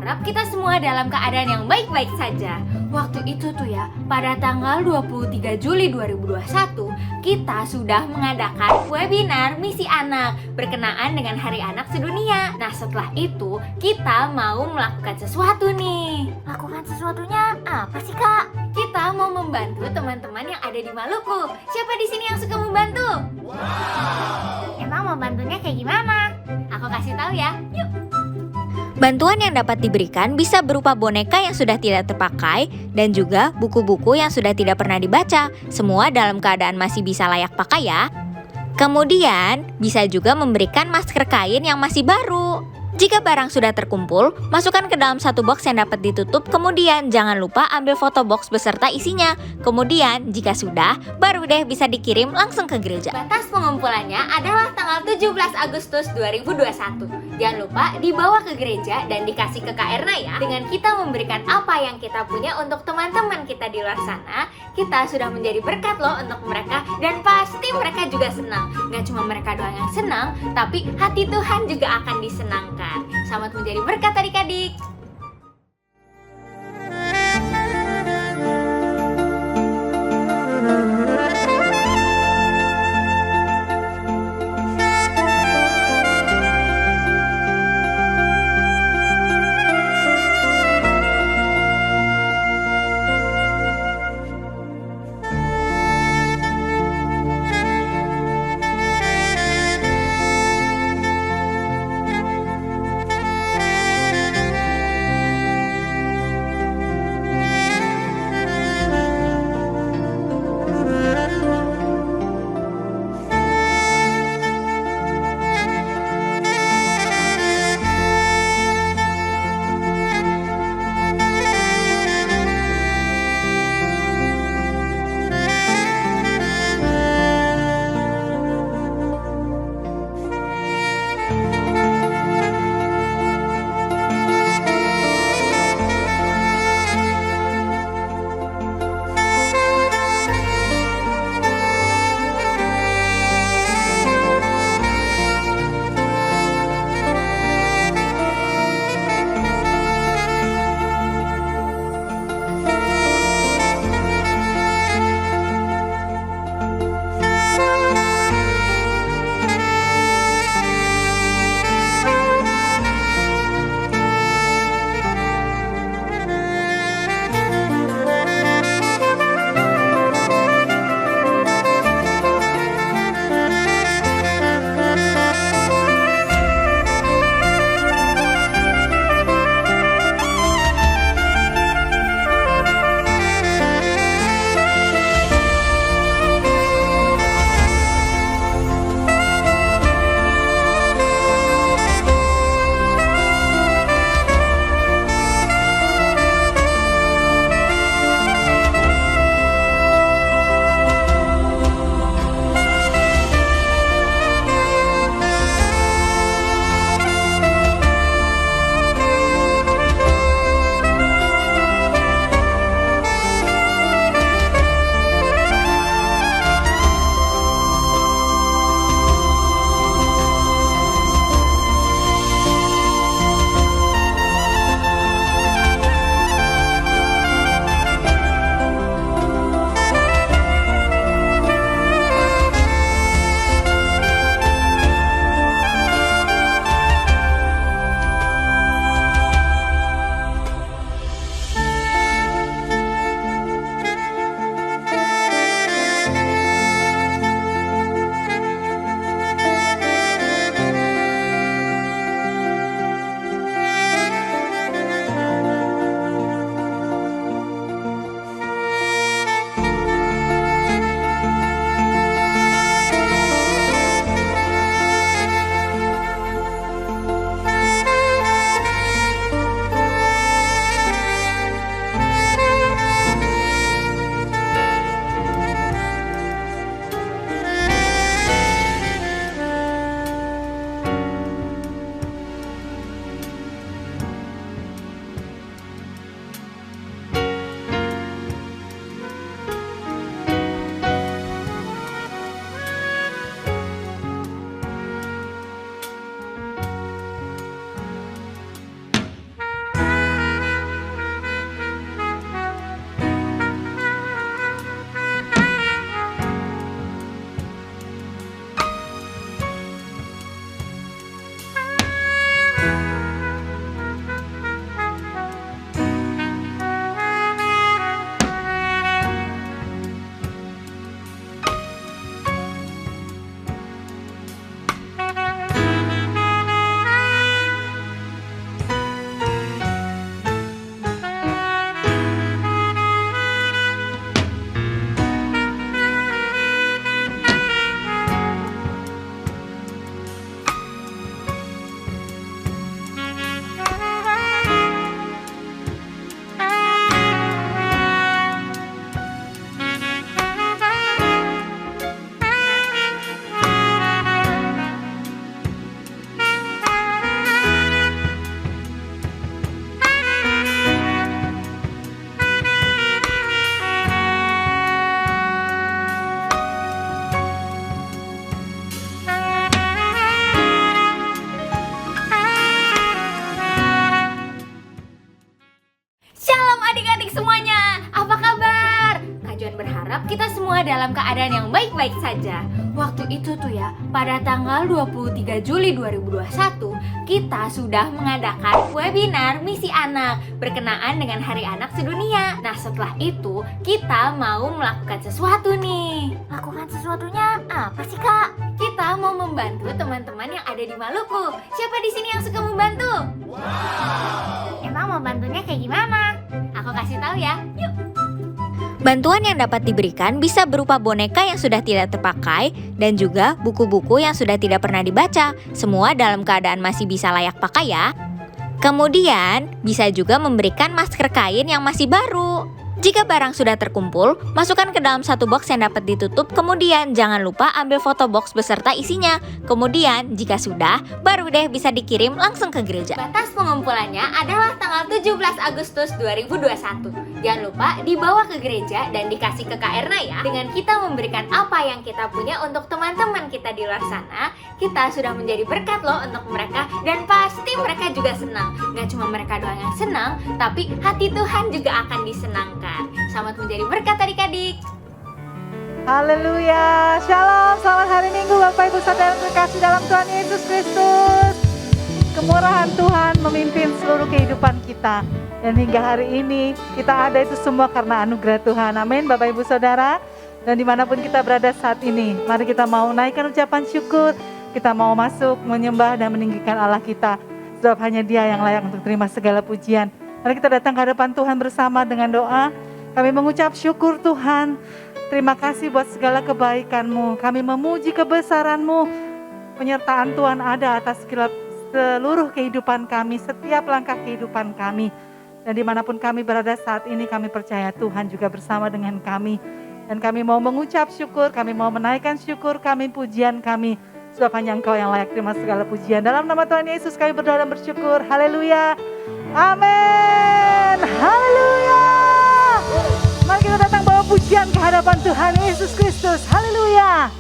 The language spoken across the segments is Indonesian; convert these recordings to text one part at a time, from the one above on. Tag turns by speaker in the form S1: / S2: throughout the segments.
S1: berharap kita semua dalam keadaan yang baik-baik saja. Waktu itu tuh ya, pada tanggal 23 Juli 2021, kita sudah mengadakan webinar Misi Anak berkenaan dengan Hari Anak Sedunia. Nah, setelah itu kita mau melakukan sesuatu nih.
S2: Lakukan sesuatunya apa sih, Kak?
S1: Kita mau membantu teman-teman yang ada di Maluku. Siapa di sini yang suka membantu?
S2: Emang membantunya kayak gimana?
S1: Aku kasih tahu ya. Yuk.
S3: Bantuan yang dapat diberikan bisa berupa boneka yang sudah tidak terpakai dan juga buku-buku yang sudah tidak pernah dibaca. Semua dalam keadaan masih bisa layak pakai ya. Kemudian, bisa juga memberikan masker kain yang masih baru. Jika barang sudah terkumpul, masukkan ke dalam satu box yang dapat ditutup. Kemudian, jangan lupa ambil foto box beserta isinya. Kemudian, jika sudah, baru deh bisa dikirim langsung ke gereja.
S1: Batas pengumpulannya adalah tanggal 17 Agustus 2021. Jangan lupa dibawa ke gereja dan dikasih ke Kak Erna ya. Dengan kita memberikan apa yang kita punya untuk teman-teman kita di luar sana, kita sudah menjadi berkat loh untuk mereka. Dan pasti mereka juga senang. Gak cuma mereka doang yang senang, tapi hati Tuhan juga akan disenangkan. Selamat menjadi berkat adik-adik. semua dalam keadaan yang baik-baik saja. Waktu itu tuh ya, pada tanggal 23 Juli 2021, kita sudah mengadakan webinar Misi Anak berkenaan dengan Hari Anak Sedunia. Nah, setelah itu kita mau melakukan sesuatu nih.
S2: Lakukan sesuatunya apa sih, Kak?
S1: Kita mau membantu teman-teman yang ada di Maluku. Siapa di sini yang suka membantu?
S2: Emang mau bantunya kayak gimana?
S1: Aku kasih tahu ya. Yuk.
S3: Bantuan yang dapat diberikan bisa berupa boneka yang sudah tidak terpakai dan juga buku-buku yang sudah tidak pernah dibaca, semua dalam keadaan masih bisa layak pakai ya. Kemudian, bisa juga memberikan masker kain yang masih baru. Jika barang sudah terkumpul, masukkan ke dalam satu box yang dapat ditutup, kemudian jangan lupa ambil foto box beserta isinya. Kemudian, jika sudah, baru deh bisa dikirim langsung ke gereja.
S1: Batas pengumpulannya adalah tanggal 17 Agustus 2021. Jangan lupa dibawa ke gereja dan dikasih ke Kak Erna ya. Dengan kita memberikan apa yang kita punya untuk teman-teman kita di luar sana, kita sudah menjadi berkat loh untuk mereka, dan pasti mereka juga senang. Gak cuma mereka doang yang senang, tapi hati Tuhan juga akan disenangkan. Selamat menjadi berkat adik-adik.
S4: Haleluya, Shalom, selamat hari Minggu Bapak Ibu Saudara yang terkasih dalam Tuhan Yesus Kristus. Kemurahan Tuhan memimpin seluruh kehidupan kita. Dan hingga hari ini kita ada itu semua karena anugerah Tuhan. Amin Bapak Ibu Saudara. Dan dimanapun kita berada saat ini, mari kita mau naikkan ucapan syukur. Kita mau masuk menyembah dan meninggikan Allah kita. Sebab hanya Dia yang layak untuk terima segala pujian. Mari kita datang ke hadapan Tuhan bersama dengan doa. Kami mengucap syukur Tuhan. Terima kasih buat segala kebaikan-Mu. Kami memuji kebesaran-Mu. Penyertaan Tuhan ada atas seluruh kehidupan kami, setiap langkah kehidupan kami. Dan dimanapun kami berada saat ini, kami percaya Tuhan juga bersama dengan kami. Dan kami mau mengucap syukur, kami mau menaikkan syukur kami, pujian kami. Sebab hanya Engkau yang layak terima segala pujian. Dalam nama Tuhan Yesus kami berdoa dan bersyukur. Haleluya. Amin. Haleluya. Mari kita datang bawa pujian ke hadapan Tuhan Yesus Kristus. Haleluya.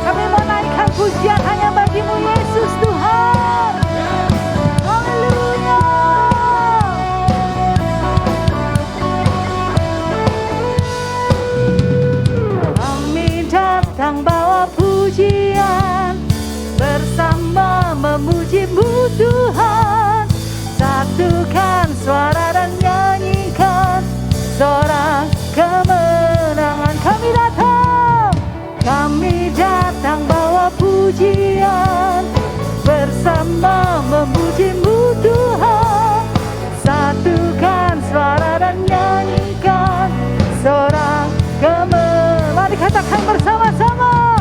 S4: Kami mau naikkan pujian hanya bagi-Mu Yesus Tuhan. Haleluya. Kami datang bawa pujian, bersama memuji-Mu Tuhan. Satukan suara dan nyanyikan sorak kemenangan. Kami datang bawa pujian, bersama memuji-Mu Tuhan. Satukan suara dan nyanyikan sorak kemenangan. Mari katakan bersama-sama.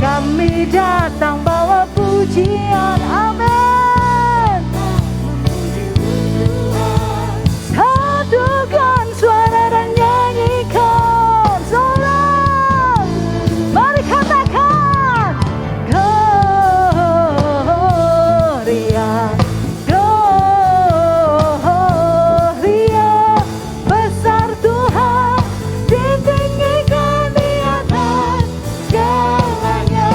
S4: Kami datang bawa pujian, amin. Satukan suara dan nyanyikan sorak. Mari katakan Gloria, Gloria. Besar Tuhan, ditinggikan di atas segalanya.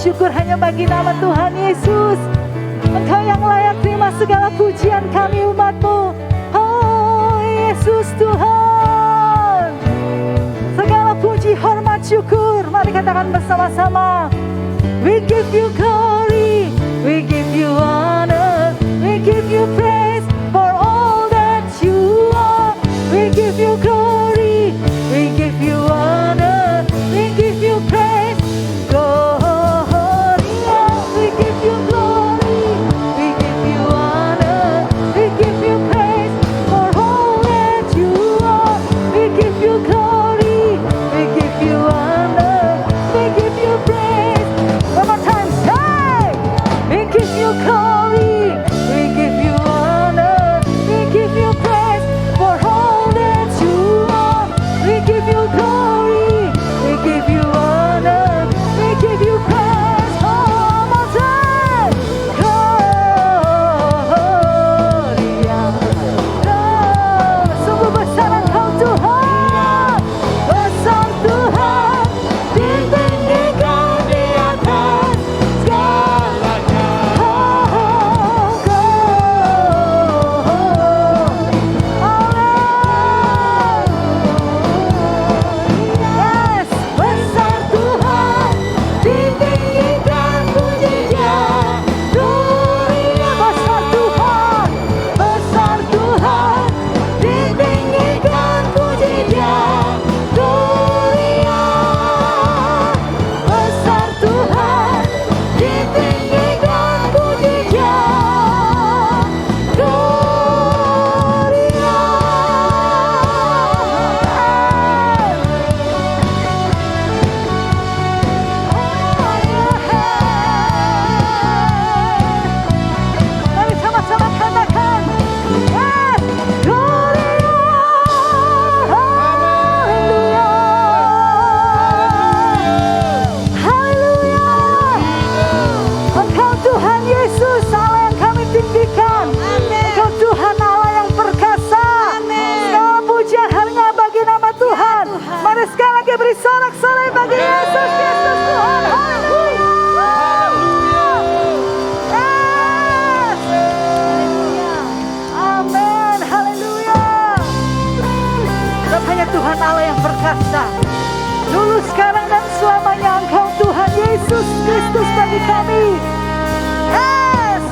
S4: syukur hanya bagi nama Tuhan Yesus. Engkau yang layak terima segala pujian kami umat-Mu. Oh Yesus Tuhan, segala puji, hormat, syukur, mari katakan bersama-sama. We give you glory, we give you honor, we give you praise for all that you are. We give you glory, we give you honor, we give you praise. Gloria, we give you glory, we give you honor, we give you praise for all that you are. We give you glory, we give you honor, we give you praise. One more time, say, we give you glory, we give you honor, we give you praise for all that you are. We give you glory, we give you honor, we give you praise. One more time, Gloria. Oh, sungguh besar Engkau Tuhan, besar Tuhan, ditinggikan di atas segalanya. Yes, besar Tuhan, ditinggikan puji-Nya. Gloria, besar Tuhan, ditinggikan puji-Nya. Gloria, besar Tuhan, ditinggikan puji-Nya. Mari sama-sama katakan, Gloria, haleluya, haleluya. Engkau Tuhan Yesus, Allah yang kami tinggikan. Engkau Tuhan Allah yang perkasa. Segala pujian hanya bagi nama Tuhan. Mari sekali lagi beri sorak-sorai bagi Yesus Kristus Tuhan. Haleluya. Yes. Amin. Haleluya. Dan hanya Tuhan Allah yang perkasa. Dulu, sekarang, dan selamanya Engkau Tuhan Yesus Kristus bagi kami. Yes.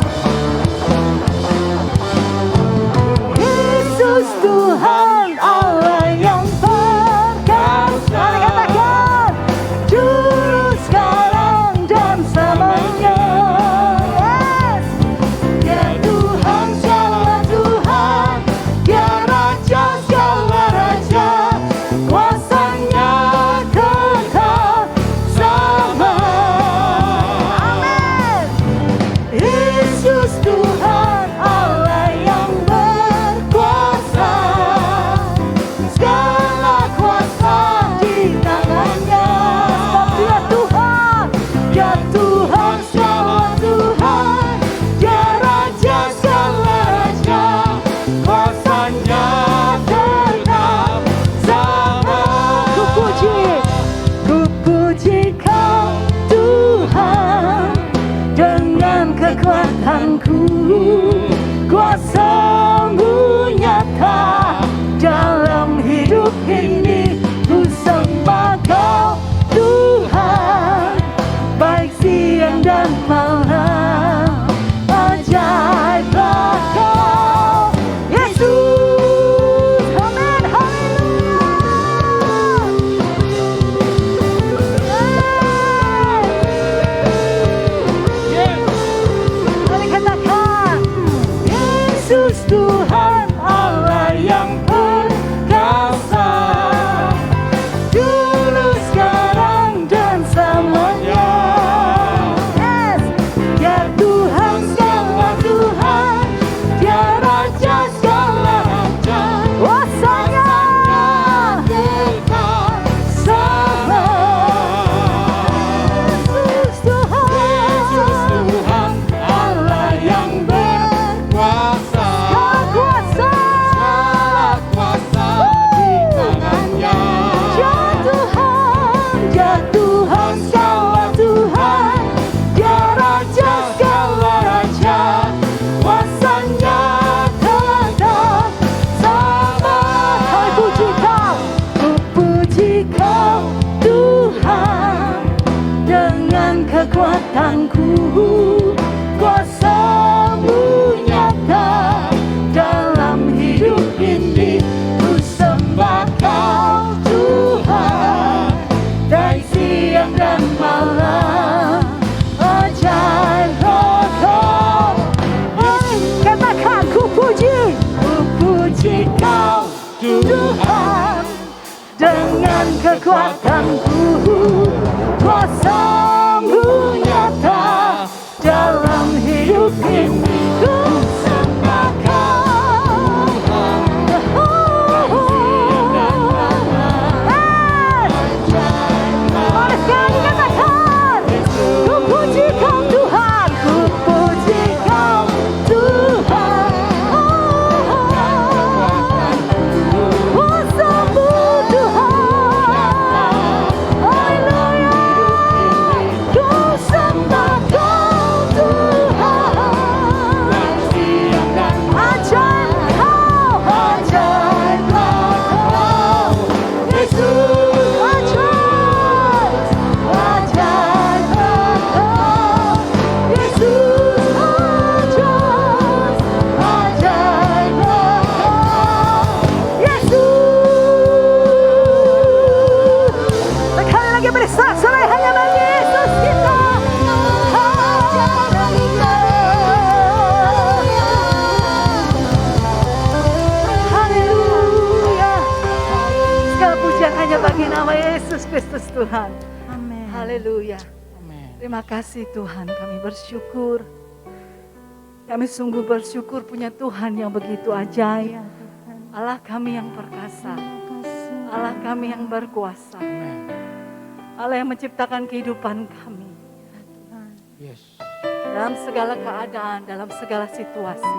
S4: Yesus Tuhan Allah yang perkasa. Mari katakan, dulu, sekarang, dan selamanya. Yes. Dia Tuhan segala Tuhan, Dia Raja segala Raja, kuasanya kekal sama. Amin. Yesus Tuhan Allah yang berkuasa, segala kuasa di tangannya. Sebab Dia Tuhan segala Tuhan, Dia Raja segala Raja, kuasanya tetap sama. Ku puji Kau Tuhan, dengan kekuatanku, kuasa-Mu nyata dalam hidup ini. Ku sembah Kau Tuhan, baik siang dan malam. Ajaiblah Kau Yesus. Amin. Haleluya. Mari katakan, Yesus Tuhan Allah yang perkasa. kekuatanku, kuasa-Mu nyata dalam hidup ini. Ku sembahkan, mari sekali katakan, ku puji Kau Tuhan, ku puji Kau Tuhan. Kuasa-Mu Tuhan, haleluya. Ku sembah Kau Tuhan. Ajaib Kau, ajaib Kau, Yesus. Ajaib, ajaib Kau, Yesus. Ajaib, ajaib Kau, Yesus. Sekali lagi beri sorak-sorai hanya bagi Yesus kita. Haleluya. Segala pujian hanya bagi nama Yesus Kristus Tuhan.
S2: Amin.
S4: Haleluya. Terima kasih Tuhan, kami bersyukur. Kami sungguh bersyukur punya Tuhan yang begitu ajaib. Allah kami yang perkasa. Allah kami yang berkuasa. Allah yang menciptakan kehidupan kami. Dalam segala keadaan, dalam segala situasi.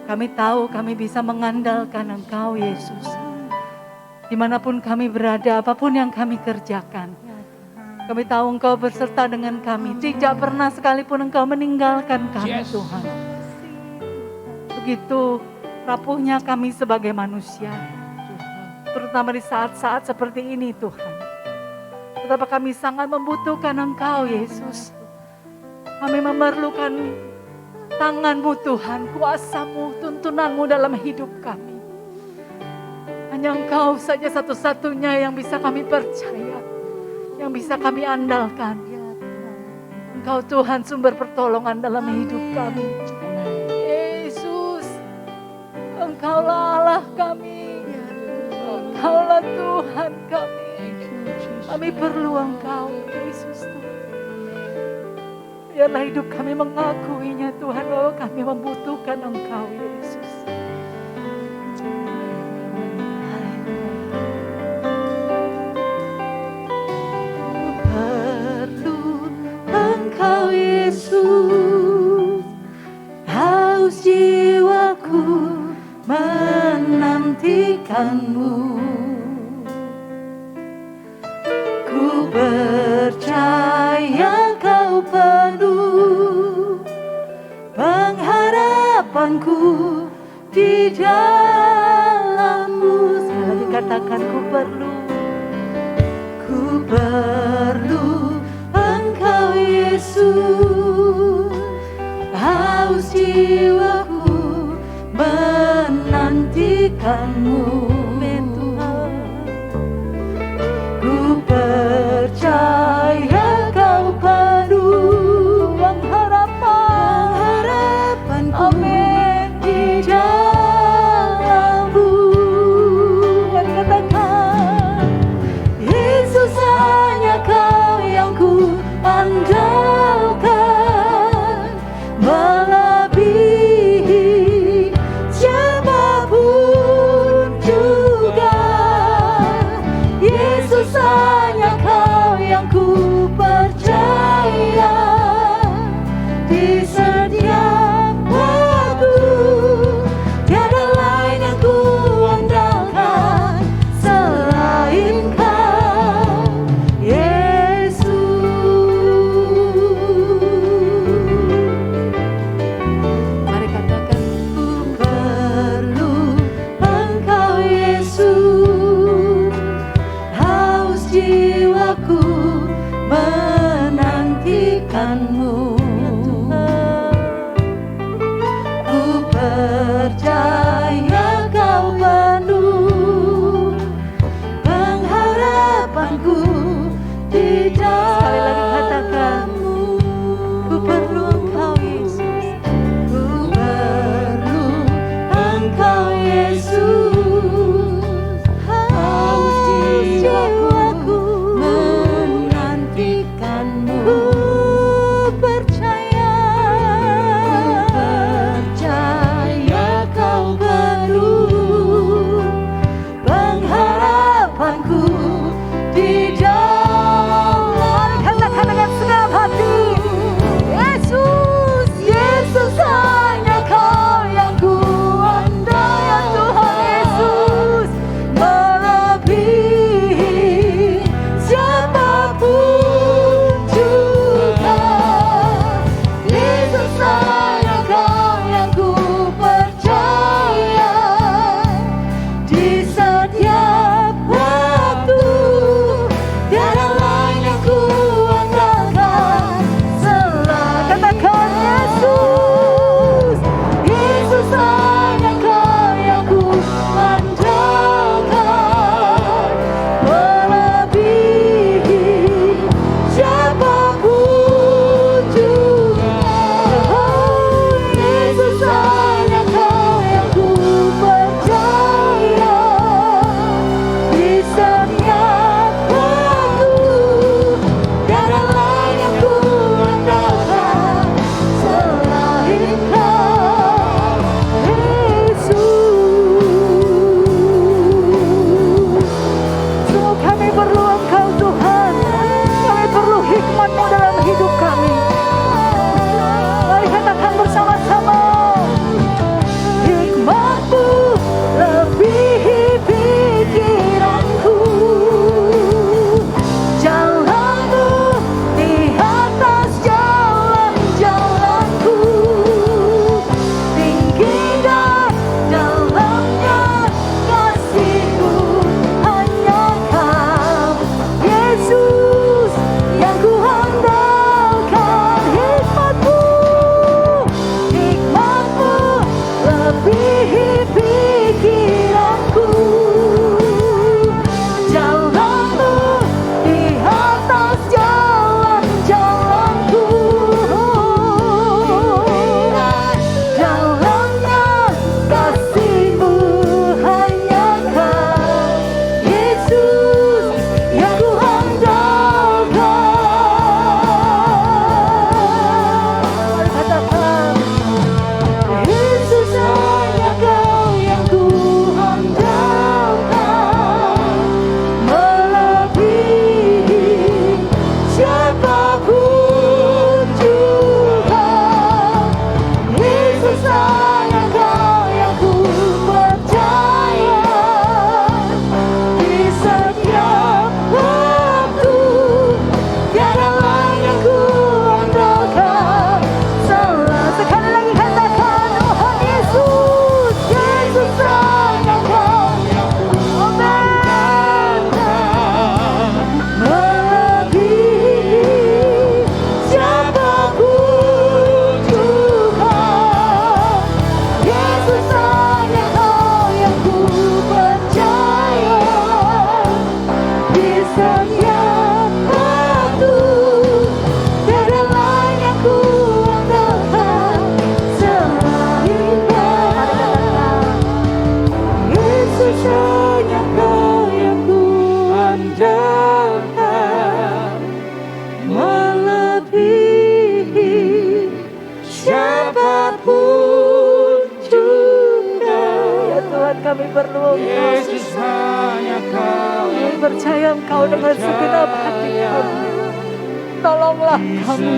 S4: Kami tahu kami bisa mengandalkan Engkau Yesus. Dimanapun kami berada, apapun yang kami kerjakan. Kami tahu Engkau berserta dengan kami. Tidak pernah sekalipun Engkau meninggalkan kami Tuhan. Begitu rapuhnya kami sebagai manusia. Terutama di saat-saat seperti ini Tuhan. Betapa kami sangat membutuhkan Engkau Yesus. Kami memerlukan tangan-Mu Tuhan, kuasa-Mu, tuntunan-Mu dalam hidup kami. Hanya Engkau saja satu-satunya yang bisa kami percaya, yang bisa kami andalkan. Engkau Tuhan sumber pertolongan dalam hidup kami. Yesus, Engkaulah Allah kami. Engkaulah Tuhan kami. Kami perlu Engkau, Yesus Tuhan. Biarlah hidup kami mengakuinya Tuhan, bahwa kami membutuhkan Engkau, Yesus. Perlu Engkau, Yesus. Haus jiwaku menantikan-Mu. Ku percaya Kau penuh pengharapanku di dalam-Mu. Sekali lagi katakan, ku perlu Engkau Yesus. Haus jiwaku menantikan-Mu. Ku percaya Kau penuh pengharapanku, amin, di dalam-Mu. Dan katakan, Yesus hanya Kau yang ku andalkan, melebihi siapapun juga. Yesus hanya Kau yang ku percaya, di setiap waktu tiada lain yang ku andalkan selain Kau, Yesus. Mari katakan, ku perlu Engkau Yesus. Haus jiwaku menantikan-Mu. Tuhan, kami perlu Engkau.
S5: Yesus hanya Kau
S4: Kami
S5: yang
S4: percaya Engkau dengan segenap hati kami. Tolonglah kami,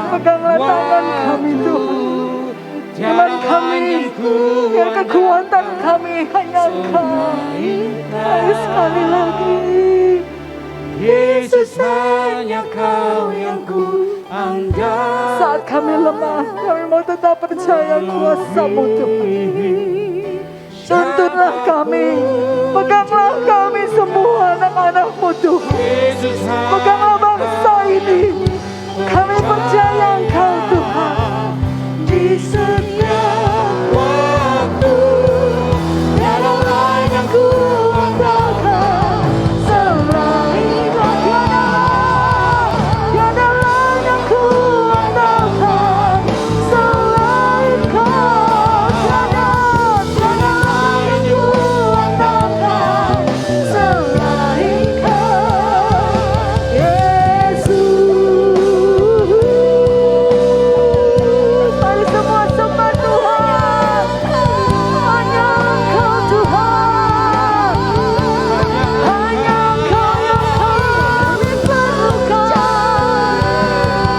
S4: peganglah tangan kami Tuhan. Iman kami, biar kekuatan kami hanya Engkau. Ayo sekali lagi.
S5: Yesus hanya Kau yang ku andalkan.
S4: Saat kami lemah, kami mau tetap percaya kuasa-Mu Tuhan. Tuntunlah kami, peganglah kami semua anak-anak-Mu Tuhan.
S5: Yesus
S4: Peganglah bangsa ini, kami percaya Engkau Tuhan.
S5: di setiap waktu, tiada lain yang ku andalkan selain Kau.
S4: Tiada lain yang ku andalkan selain Kau. Tiada lain yang ku andalkan selain Kau. Yesus. Mari semua sembah Tuhan. Hanya Engkau Tuhan. Hanya Engkau yang kami perlukan.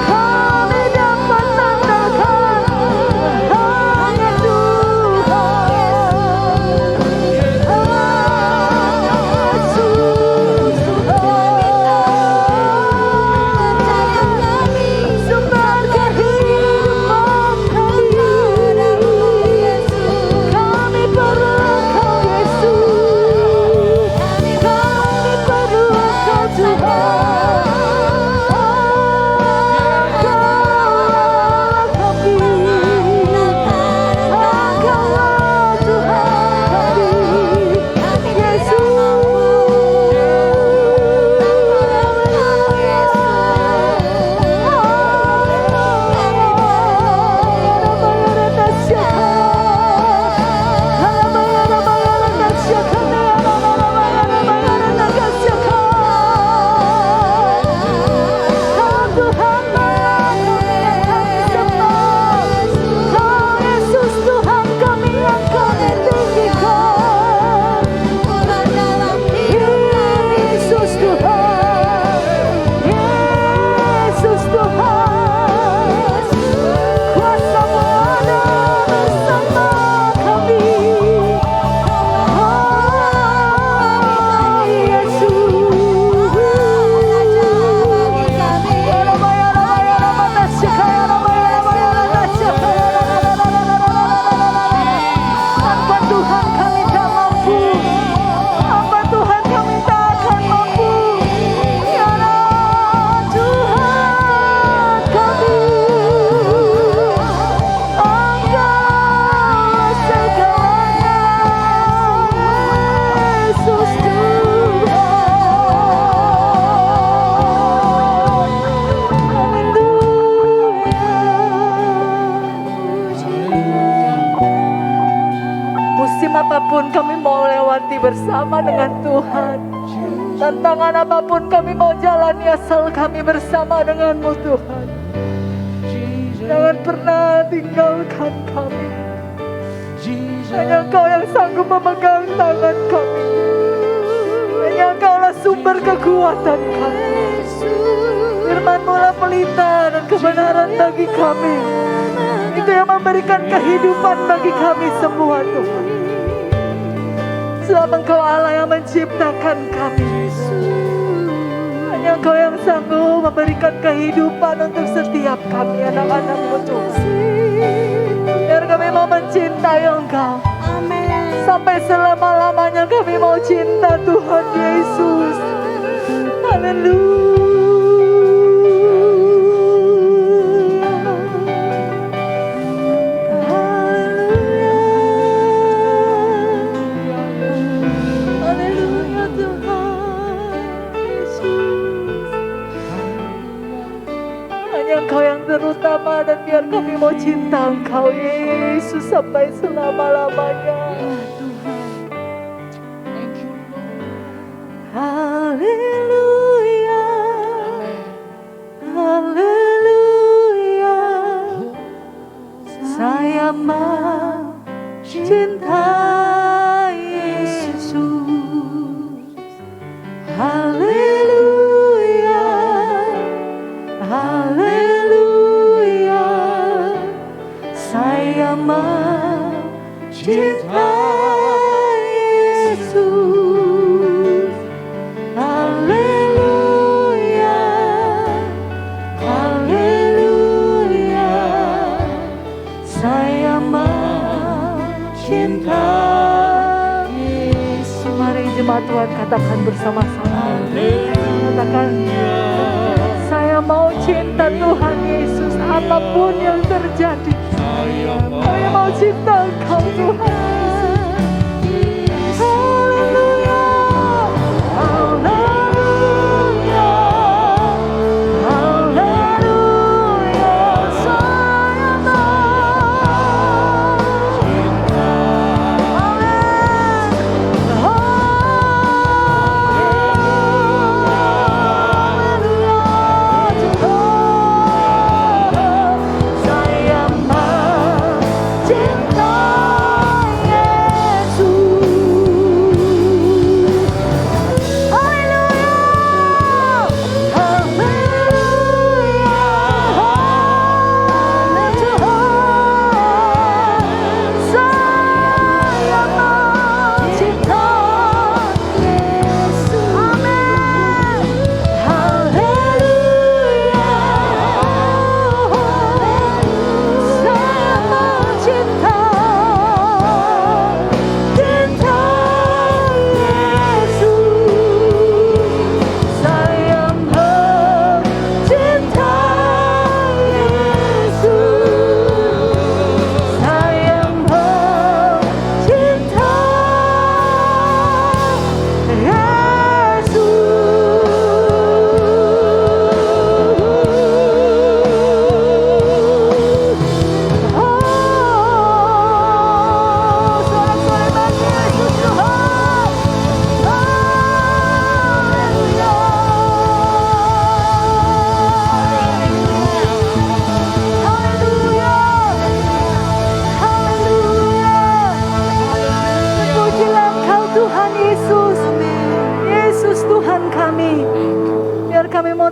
S4: Kami dapat andalkan hanya Tuhan. Yesus Tuhan. Sumber kehidupan kami. Kami perlu Engkau Yesus. Kami perlu Engkau Tuhan. Engkaulah kami. Engkaulah Tuhan kami. Yesus Tuhan kami yang kami tinggikan. Yesus Tuhan, Yesus Tuhan, kuasa-Mu ada bersama kami. Tanpa Tuhan kami tak mampu. Tanpa Tuhan kami tak akan mampu. Ya Tuhan kami, Engkau segalanya. Yesus Musim apapun kami mau lewati bersama dengan Tuhan. Tantangan apapun kami mau jalani asal kami bersama dengan-Mu Tuhan. Jangan pernah tinggalkan kami. Hanya Engkau yang sanggup memegang tangan kami. Hanya Engkaulah sumber kekuatan kami. Firman-Mu lah pelita dan kebenaran bagi kami. Itu yang memberikan kehidupan bagi kami semua Tuhan. Sebab Engkau Allah yang menciptakan kami. Hanya Engkau yang sanggup memberikan kehidupan untuk setiap kami anak-anak-Mu Tuhan. Biar kami mau mencintai Engkau. Sampai selama-lamanya kami mau cinta Tuhan Yesus. Haleluya. Haleluya Tuhan Yesus. Hanya Engkau yang terutama dan biar kami mau cinta Engkau Yesus sampai selama-lamanya. Haleluya, haleluya, saya mencintai Haleluya, haleluya, saya mencintai Yesus. Haleluya, haleluya, saya mencintai Yesus. Mari jemaat Tuhan katakan bersama-sama. Katakan, saya mau cinta Tuhan Yesus apapun yang terjadi. Saya mau cinta Engkau Tuhan. Haleluya, haleluya, haleluya, saya mau cinta.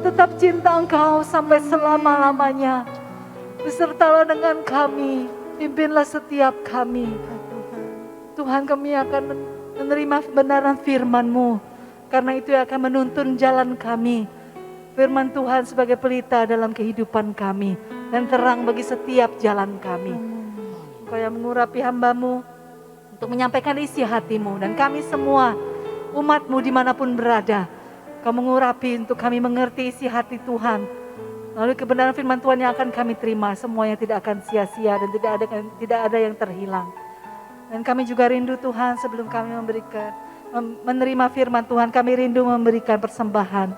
S4: Tetap cinta Engkau sampai selama-lamanya. Besertalah dengan kami, pimpinlah setiap kami. Tuhan, kami akan menerima kebenaran firman-Mu, karena itu akan menuntun jalan kami. Firman Tuhan sebagai pelita dalam kehidupan kami dan terang bagi setiap jalan kami. Engkau yang mengurapi hamba-Mu untuk menyampaikan isi hati-Mu, dan kami semua umat-Mu dimanapun berada, Kau mengurapi untuk kami mengerti isi hati Tuhan. Lalu kebenaran firman Tuhan yang akan kami terima, semuanya tidak akan sia-sia dan tidak ada yang terhilang. Dan kami juga rindu Tuhan, sebelum kami menerima firman Tuhan, kami rindu memberikan persembahan.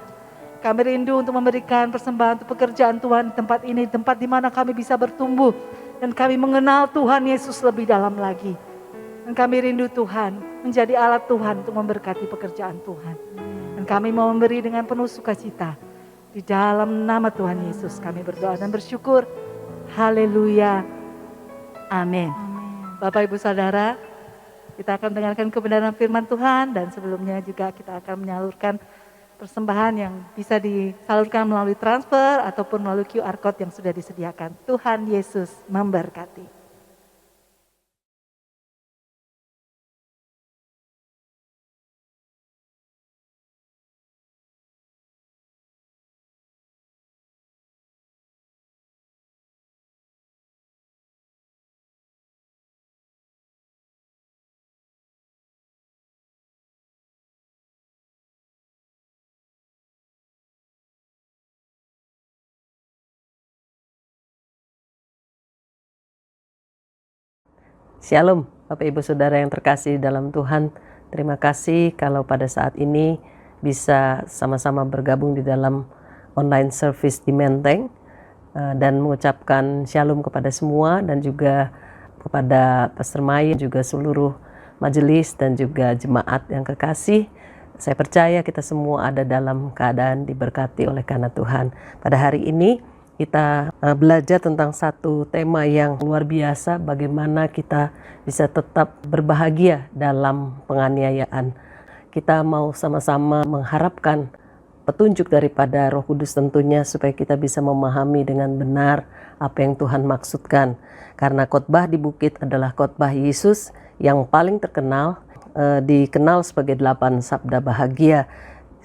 S4: Kami rindu untuk memberikan persembahan untuk pekerjaan Tuhan di tempat ini, tempat di mana kami bisa bertumbuh. Dan kami mengenal Tuhan Yesus lebih dalam lagi. Dan kami rindu Tuhan menjadi alat Tuhan untuk memberkati pekerjaan Tuhan. Dan kami mau memberi dengan penuh sukacita. Di dalam nama Tuhan Yesus kami berdoa dan bersyukur. Haleluya. Amin. Bapak Ibu Saudara, kita akan mendengarkan kebenaran firman Tuhan. Dan sebelumnya juga kita akan menyalurkan persembahan yang bisa disalurkan melalui transfer ataupun melalui QR Code yang sudah disediakan. Tuhan Yesus memberkati.
S6: Shalom, Bapak Ibu Saudara yang terkasih dalam Tuhan. Terima kasih kalau pada saat ini bisa sama-sama bergabung di dalam online service di Menteng, dan mengucapkan shalom kepada semua dan juga kepada Pastor Mai, juga seluruh majelis dan juga jemaat yang kekasih. Saya percaya kita semua ada dalam keadaan diberkati oleh karena Tuhan. Pada hari ini kita belajar tentang satu tema yang luar biasa, bagaimana kita bisa tetap berbahagia dalam penganiayaan. kita mau sama-sama mengharapkan petunjuk daripada Roh Kudus tentunya supaya kita bisa memahami dengan benar apa yang Tuhan maksudkan. Karena khotbah di bukit adalah khotbah Yesus yang paling terkenal, dikenal sebagai 8 sabda bahagia.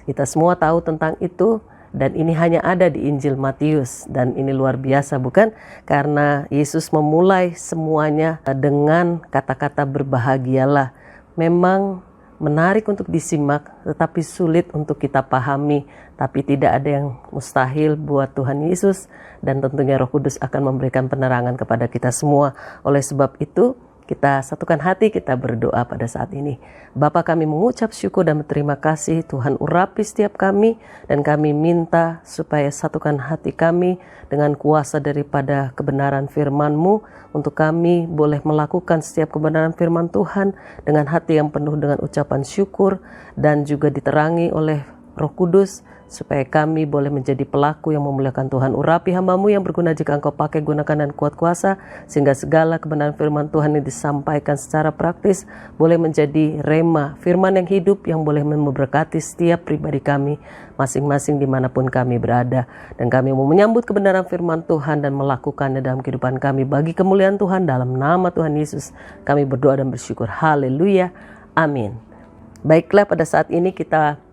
S6: Kita semua tahu tentang itu dan ini hanya ada di Injil Matius, dan ini luar biasa bukan? Karena Yesus memulai semuanya dengan kata-kata berbahagialah. Memang menarik untuk disimak, tetapi sulit untuk kita pahami. Tapi tidak ada yang mustahil buat Tuhan Yesus, dan tentunya Roh Kudus akan memberikan penerangan kepada kita semua. Oleh sebab itu, kita satukan hati, kita berdoa pada saat ini. Bapa, kami mengucap syukur dan berterima kasih. Tuhan urapi setiap kami, dan kami minta supaya satukan hati kami dengan kuasa daripada kebenaran firman-Mu, untuk kami boleh melakukan setiap kebenaran firman Tuhan dengan hati yang penuh dengan ucapan syukur, dan juga diterangi oleh Roh Kudus, supaya kami boleh menjadi pelaku yang memuliakan Tuhan. Urapi hamba-Mu yang berguna jika Engkau pakai, gunakan dan kuat kuasa, sehingga segala kebenaran firman Tuhan yang disampaikan secara praktis boleh menjadi rema, firman yang hidup yang boleh memberkati setiap pribadi kami, masing-masing dimanapun kami berada. Dan kami mau menyambut kebenaran firman Tuhan dan melakukannya dalam kehidupan kami bagi kemuliaan Tuhan. Dalam nama Tuhan Yesus kami berdoa dan bersyukur. Haleluya, amin. Baiklah, pada saat ini kita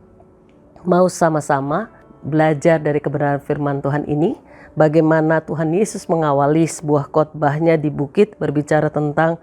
S6: mau sama-sama belajar dari kebenaran firman Tuhan ini, bagaimana Tuhan Yesus mengawali sebuah khotbahnya di bukit berbicara tentang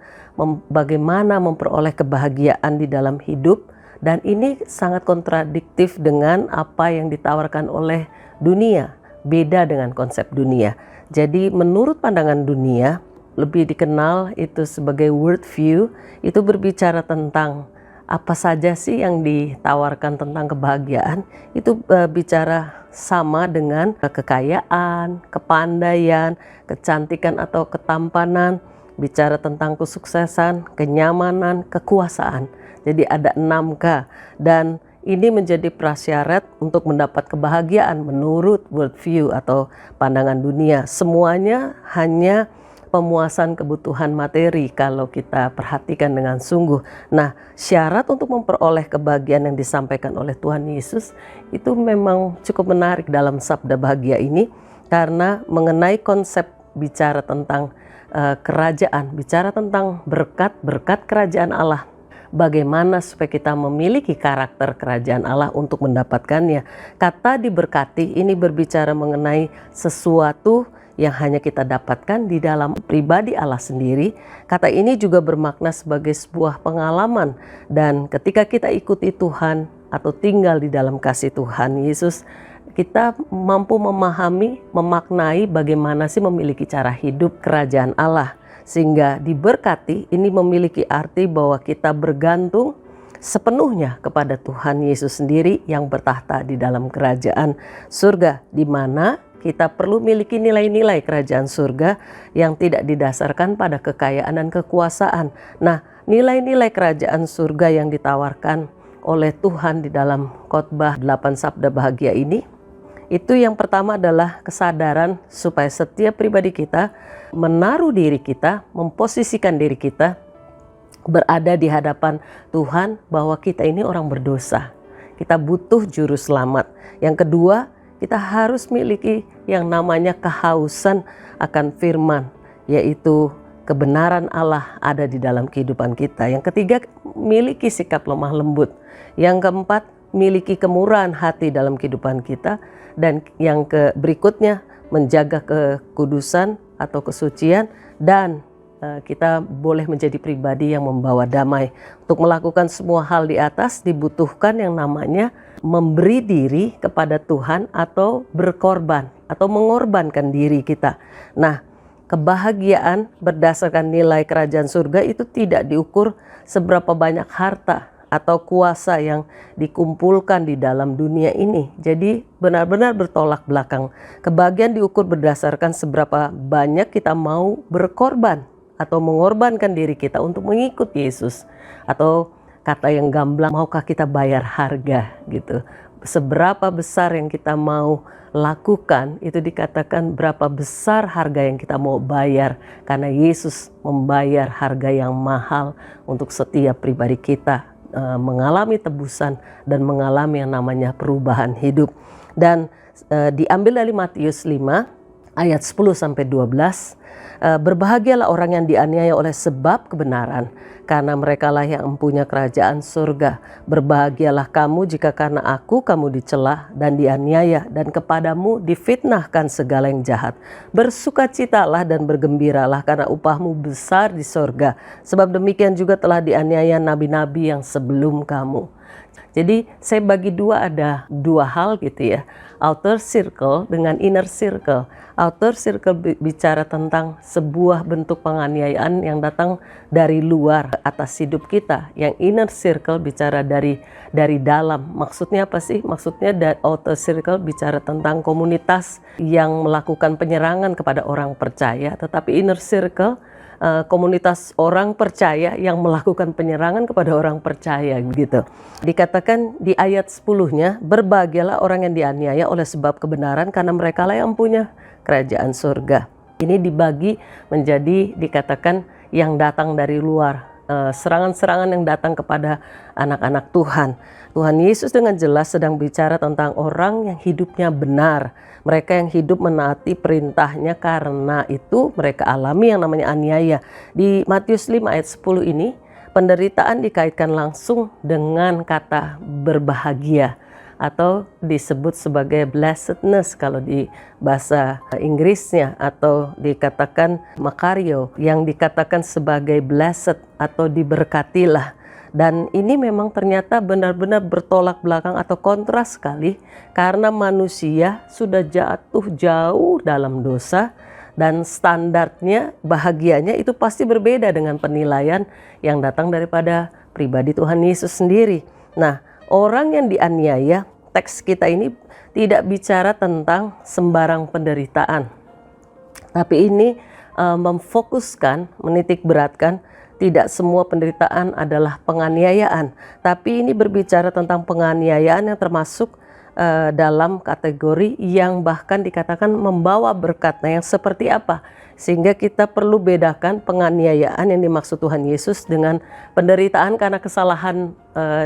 S6: bagaimana memperoleh kebahagiaan di dalam hidup, dan ini sangat kontradiktif dengan apa yang ditawarkan oleh dunia, beda dengan konsep dunia. Jadi menurut pandangan dunia, lebih dikenal itu sebagai world view, itu berbicara tentang apa saja sih yang ditawarkan tentang kebahagiaan, itu bicara sama dengan kekayaan, kepandaian, kecantikan atau ketampanan, bicara tentang kesuksesan, kenyamanan, kekuasaan. Jadi ada 6K, dan ini menjadi prasyarat untuk mendapat kebahagiaan menurut worldview atau pandangan dunia. Semuanya hanya pemuasan kebutuhan materi kalau kita perhatikan dengan sungguh. Nah, syarat untuk memperoleh kebahagiaan yang disampaikan oleh Tuhan Yesus itu memang cukup menarik dalam sabda bahagia ini, karena mengenai konsep bicara tentang kerajaan, bicara tentang berkat kerajaan Allah. Bagaimana supaya kita memiliki karakter kerajaan Allah untuk mendapatkannya. Kata diberkati ini berbicara mengenai sesuatu yang hanya kita dapatkan di dalam pribadi Allah sendiri. Kata ini juga bermakna sebagai sebuah pengalaman, dan ketika kita ikuti Tuhan atau tinggal di dalam kasih Tuhan Yesus, kita mampu memahami, memaknai bagaimana sih memiliki cara hidup kerajaan Allah. Sehingga diberkati ini memiliki arti bahwa kita bergantung sepenuhnya kepada Tuhan Yesus sendiri yang bertahta di dalam kerajaan surga, di mana kita perlu miliki nilai-nilai kerajaan surga yang tidak didasarkan pada kekayaan dan kekuasaan. Nah, nilai-nilai kerajaan surga yang ditawarkan oleh Tuhan di dalam khotbah 8 sabda bahagia ini, itu yang pertama adalah kesadaran supaya setiap pribadi kita menaruh diri kita, memposisikan diri kita berada di hadapan Tuhan, bahwa kita ini orang berdosa. Kita butuh juru selamat. Yang kedua, kita harus miliki yang namanya kehausan akan firman, yaitu kebenaran Allah ada di dalam kehidupan kita. Yang ketiga, miliki sikap lemah lembut. Yang keempat, miliki kemurahan hati dalam kehidupan kita. Dan yang berikutnya, menjaga kekudusan atau kesucian, dan kita boleh menjadi pribadi yang membawa damai. Untuk melakukan semua hal di atas dibutuhkan yang namanya memberi diri kepada Tuhan atau berkorban atau mengorbankan diri kita. Nah, kebahagiaan berdasarkan nilai kerajaan surga itu tidak diukur seberapa banyak harta atau kuasa yang dikumpulkan di dalam dunia ini. Jadi benar-benar bertolak belakang. Kebahagiaan diukur berdasarkan seberapa banyak kita mau berkorban atau mengorbankan diri kita untuk mengikut Yesus. Atau kata yang gamblang, maukah kita bayar harga gitu. Seberapa besar yang kita mau lakukan, itu dikatakan berapa besar harga yang kita mau bayar. Karena Yesus membayar harga yang mahal untuk setiap pribadi kita. mengalami tebusan dan mengalami yang namanya perubahan hidup. Dan diambil dari Matius 5 ayat 10 sampai 12. Berbahagialah orang yang dianiaya oleh sebab kebenaran, karena merekalah yang mempunyai kerajaan surga. Berbahagialah kamu jika karena aku kamu dicela dan dianiaya, dan kepadamu difitnahkan segala yang jahat. Bersukacitalah dan bergembiralah, karena upahmu besar di surga. Sebab demikian juga telah dianiaya nabi-nabi yang sebelum kamu. Jadi saya bagi ada dua hal gitu ya, outer circle dengan inner circle. Outer circle bicara tentang sebuah bentuk penganiayaan yang datang dari luar atas hidup kita. Yang inner circle bicara dari dalam. Maksudnya apa sih? Maksudnya outer circle bicara tentang komunitas yang melakukan penyerangan kepada orang percaya, tetapi inner circle komunitas orang percaya yang melakukan penyerangan kepada orang percaya gitu. Dikatakan di ayat 10-nya, berbahagialah orang yang dianiaya oleh sebab kebenaran, karena mereka lah yang punya kerajaan surga. Ini dibagi menjadi dikatakan yang datang dari luar, serangan-serangan yang datang kepada anak-anak Tuhan. Tuhan Yesus dengan jelas sedang bicara tentang orang yang hidupnya benar. Mereka yang hidup menaati perintahnya, karena itu mereka alami yang namanya aniaya. Di Matius 5 ayat 10 ini, penderitaan dikaitkan langsung dengan kata berbahagia, atau disebut sebagai blessedness kalau di bahasa Inggrisnya, atau dikatakan makario, yang dikatakan sebagai blessed atau diberkatilah. Dan ini memang ternyata benar-benar bertolak belakang atau kontras sekali, karena manusia sudah jatuh jauh dalam dosa, dan standarnya bahagianya itu pasti berbeda dengan penilaian yang datang daripada pribadi Tuhan Yesus sendiri. Nah, orang yang dianiaya, teks kita ini tidak bicara tentang sembarang penderitaan, tapi ini memfokuskan, menitik beratkan, tidak semua penderitaan adalah penganiayaan, tapi ini berbicara tentang penganiayaan yang termasuk dalam kategori yang bahkan dikatakan membawa berkat. Nah, yang seperti apa? Sehingga kita perlu bedakan penganiayaan yang dimaksud Tuhan Yesus dengan penderitaan karena kesalahan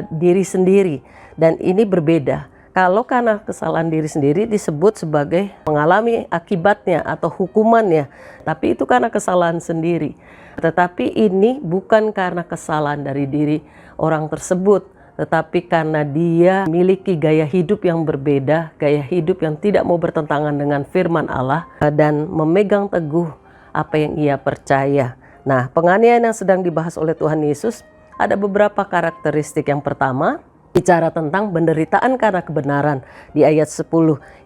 S6: diri sendiri. Dan ini berbeda. Kalau karena kesalahan diri sendiri disebut sebagai mengalami akibatnya atau hukumannya, tapi itu karena kesalahan sendiri. Tetapi ini bukan karena kesalahan dari diri orang tersebut, tetapi karena dia memiliki gaya hidup yang berbeda, gaya hidup yang tidak mau bertentangan dengan firman Allah dan memegang teguh apa yang ia percaya. Nah, penganiayaan yang sedang dibahas oleh Tuhan Yesus ada beberapa karakteristik. Yang pertama, bicara tentang penderitaan karena kebenaran di ayat 10.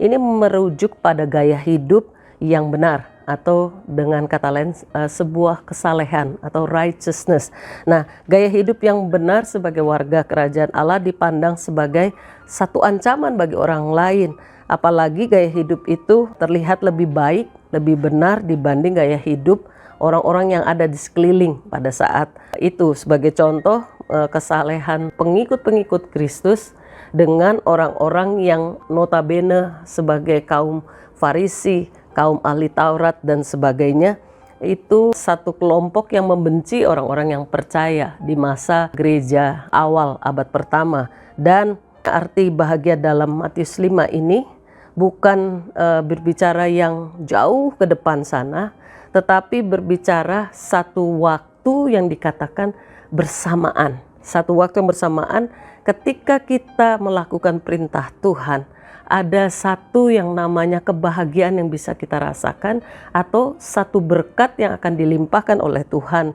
S6: Ini merujuk pada gaya hidup yang benar, atau dengan kata lain sebuah kesalehan atau righteousness. Nah, gaya hidup yang benar sebagai warga kerajaan Allah dipandang sebagai satu ancaman bagi orang lain. Apalagi gaya hidup itu terlihat lebih baik, lebih benar dibanding gaya hidup orang-orang yang ada di sekeliling pada saat itu. Sebagai contoh, kesalehan pengikut-pengikut Kristus dengan orang-orang yang notabene sebagai kaum Farisi, kaum ahli Taurat dan sebagainya, itu satu kelompok yang membenci orang-orang yang percaya di masa gereja awal abad pertama. Dan arti bahagia dalam Matius 5 ini bukan berbicara yang jauh ke depan sana, tetapi berbicara satu waktu yang dikatakan bersamaan. Satu waktu yang bersamaan ketika kita melakukan perintah Tuhan, ada satu yang namanya kebahagiaan yang bisa kita rasakan, atau satu berkat yang akan dilimpahkan oleh Tuhan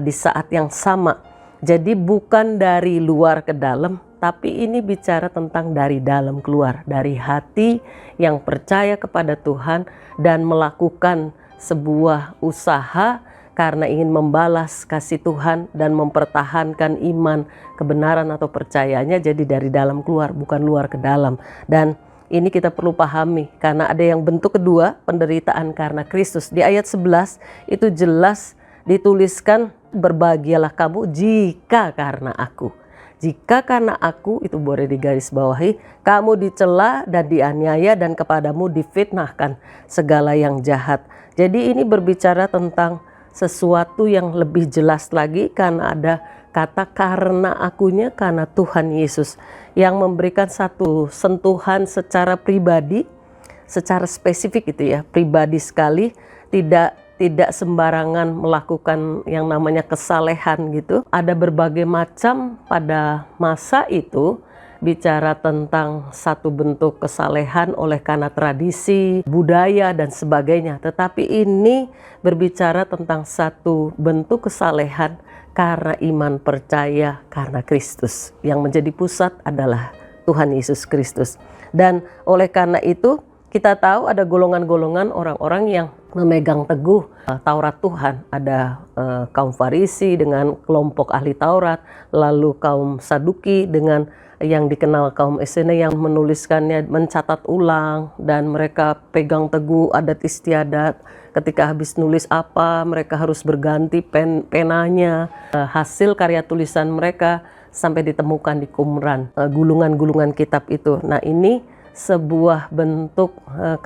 S6: di saat yang sama. Jadi bukan dari luar ke dalam, tapi ini bicara tentang dari dalam keluar, dari hati yang percaya kepada Tuhan dan melakukan sebuah usaha karena ingin membalas kasih Tuhan dan mempertahankan iman, kebenaran atau percayanya. Jadi dari dalam keluar, bukan luar ke dalam. Dan ini kita perlu pahami, karena ada yang bentuk kedua, penderitaan karena Kristus. Di ayat 11 itu jelas dituliskan, berbahagialah kamu jika karena aku. Jika karena aku, itu boleh digarisbawahi, kamu dicela dan dianiaya dan kepadamu difitnahkan segala yang jahat. Jadi ini berbicara tentang sesuatu yang lebih jelas lagi karena ada kata karena akunya, karena Tuhan Yesus yang memberikan satu sentuhan secara pribadi, secara spesifik gitu ya, pribadi sekali, tidak sembarangan melakukan yang namanya kesalehan gitu. Ada berbagai macam pada masa itu bicara tentang satu bentuk kesalehan oleh karena tradisi, budaya dan sebagainya. Tetapi ini berbicara tentang satu bentuk kesalehan karena iman percaya karena Kristus. Yang menjadi pusat adalah Tuhan Yesus Kristus. Dan oleh karena itu kita tahu ada golongan-golongan orang-orang yang memegang teguh Taurat Tuhan. Ada kaum Farisi dengan kelompok ahli Taurat, lalu kaum Saduki dengan yang dikenal kaum Esene yang menuliskannya, mencatat ulang, dan mereka pegang teguh adat istiadat. Ketika habis nulis apa, mereka harus berganti penanya. Hasil karya tulisan mereka sampai ditemukan di Qumran, gulungan-gulungan kitab itu. Nah, ini sebuah bentuk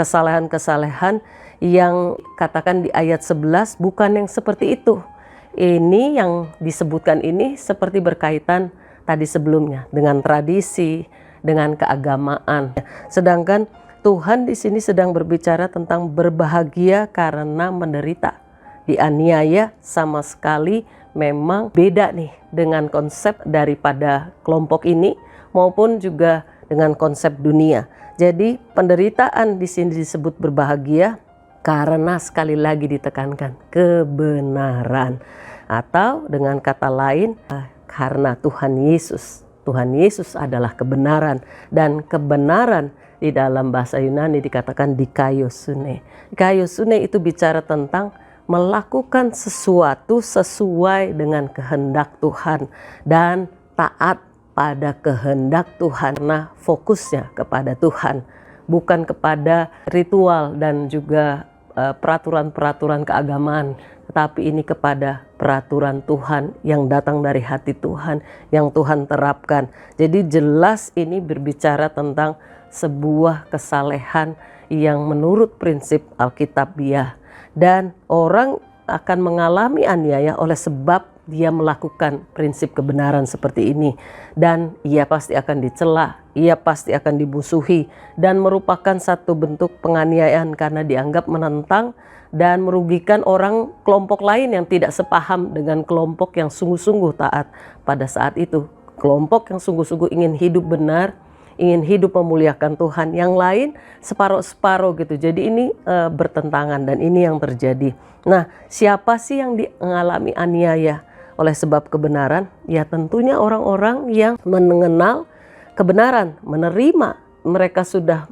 S6: kesalehan-kesalehan yang katakan di ayat 11 bukan yang seperti itu. Ini yang disebutkan ini seperti berkaitan tadi sebelumnya dengan tradisi, dengan keagamaan. Sedangkan Tuhan di sini sedang berbicara tentang berbahagia karena menderita. Dianiaya sama sekali memang beda nih dengan konsep daripada kelompok ini maupun juga dengan konsep dunia. Jadi penderitaan di sini disebut berbahagia karena sekali lagi ditekankan kebenaran, atau dengan kata lain karena Tuhan Yesus. Tuhan Yesus adalah kebenaran, dan kebenaran di dalam bahasa Yunani dikatakan dikaiosune. Dikaiosune itu bicara tentang melakukan sesuatu sesuai dengan kehendak Tuhan dan taat pada kehendak Tuhan. Nah, fokusnya kepada Tuhan, bukan kepada ritual dan juga peraturan-peraturan keagamaan, tetapi ini kepada peraturan Tuhan yang datang dari hati Tuhan, yang Tuhan terapkan. Jadi jelas ini berbicara tentang sebuah kesalehan yang menurut prinsip Alkitabiah. Dan orang akan mengalami aniaya oleh sebab dia melakukan prinsip kebenaran seperti ini. Dan ia pasti akan dicela, ia pasti akan dimusuhi, dan merupakan satu bentuk penganiayaan karena dianggap menentang dan merugikan orang kelompok lain yang tidak sepaham dengan kelompok yang sungguh-sungguh taat pada saat itu. Kelompok yang sungguh-sungguh ingin hidup benar, ingin hidup memuliakan Tuhan. Yang lain separuh-separuh gitu. Jadi ini bertentangan, dan ini yang terjadi. Nah, siapa sih yang mengalami aniaya oleh sebab kebenaran? Ya tentunya orang-orang yang mengenal kebenaran, menerima. Mereka sudah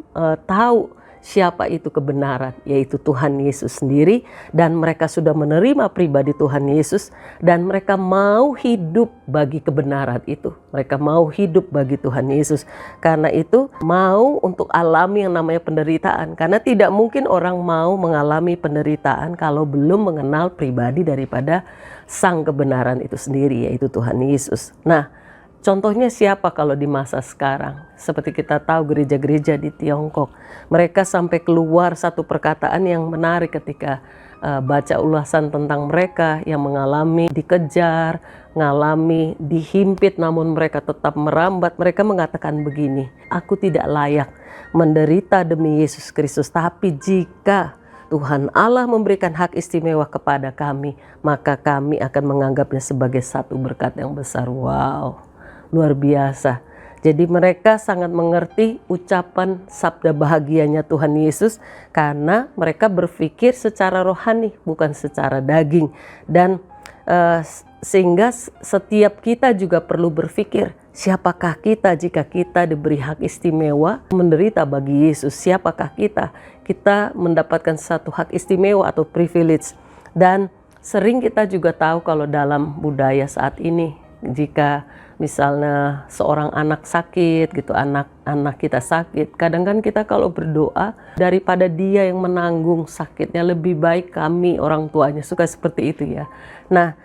S6: tahu siapa itu kebenaran, yaitu Tuhan Yesus sendiri, dan mereka sudah menerima pribadi Tuhan Yesus, dan mereka mau hidup bagi kebenaran itu. Mereka mau hidup bagi Tuhan Yesus. Karena itu mau untuk alami yang namanya penderitaan, karena tidak mungkin orang mau mengalami penderitaan kalau belum mengenal pribadi daripada sang kebenaran itu sendiri, yaitu Tuhan Yesus. Nah, contohnya siapa kalau di masa sekarang? Seperti kita tahu gereja-gereja di Tiongkok, mereka sampai keluar satu perkataan yang menarik ketika baca ulasan tentang mereka yang mengalami dikejar, mengalami dihimpit, namun mereka tetap merambat. Mereka mengatakan begini, aku tidak layak menderita demi Yesus Kristus, tapi jika Tuhan Allah memberikan hak istimewa kepada kami, maka kami akan menganggapnya sebagai satu berkat yang besar. Wow, luar biasa. Jadi mereka sangat mengerti ucapan sabda bahagianya Tuhan Yesus karena mereka berpikir secara rohani, bukan secara daging. Dan sehingga setiap kita juga perlu berpikir, siapakah kita jika kita diberi hak istimewa menderita bagi Yesus? Siapakah kita? Kita mendapatkan satu hak istimewa atau privilege. Dan sering kita juga tahu kalau dalam budaya saat ini, jika misalnya seorang anak sakit gitu, anak kita sakit, kadang kan kita kalau berdoa daripada dia yang menanggung sakitnya, lebih baik kami orang tuanya, suka seperti itu ya. Nah,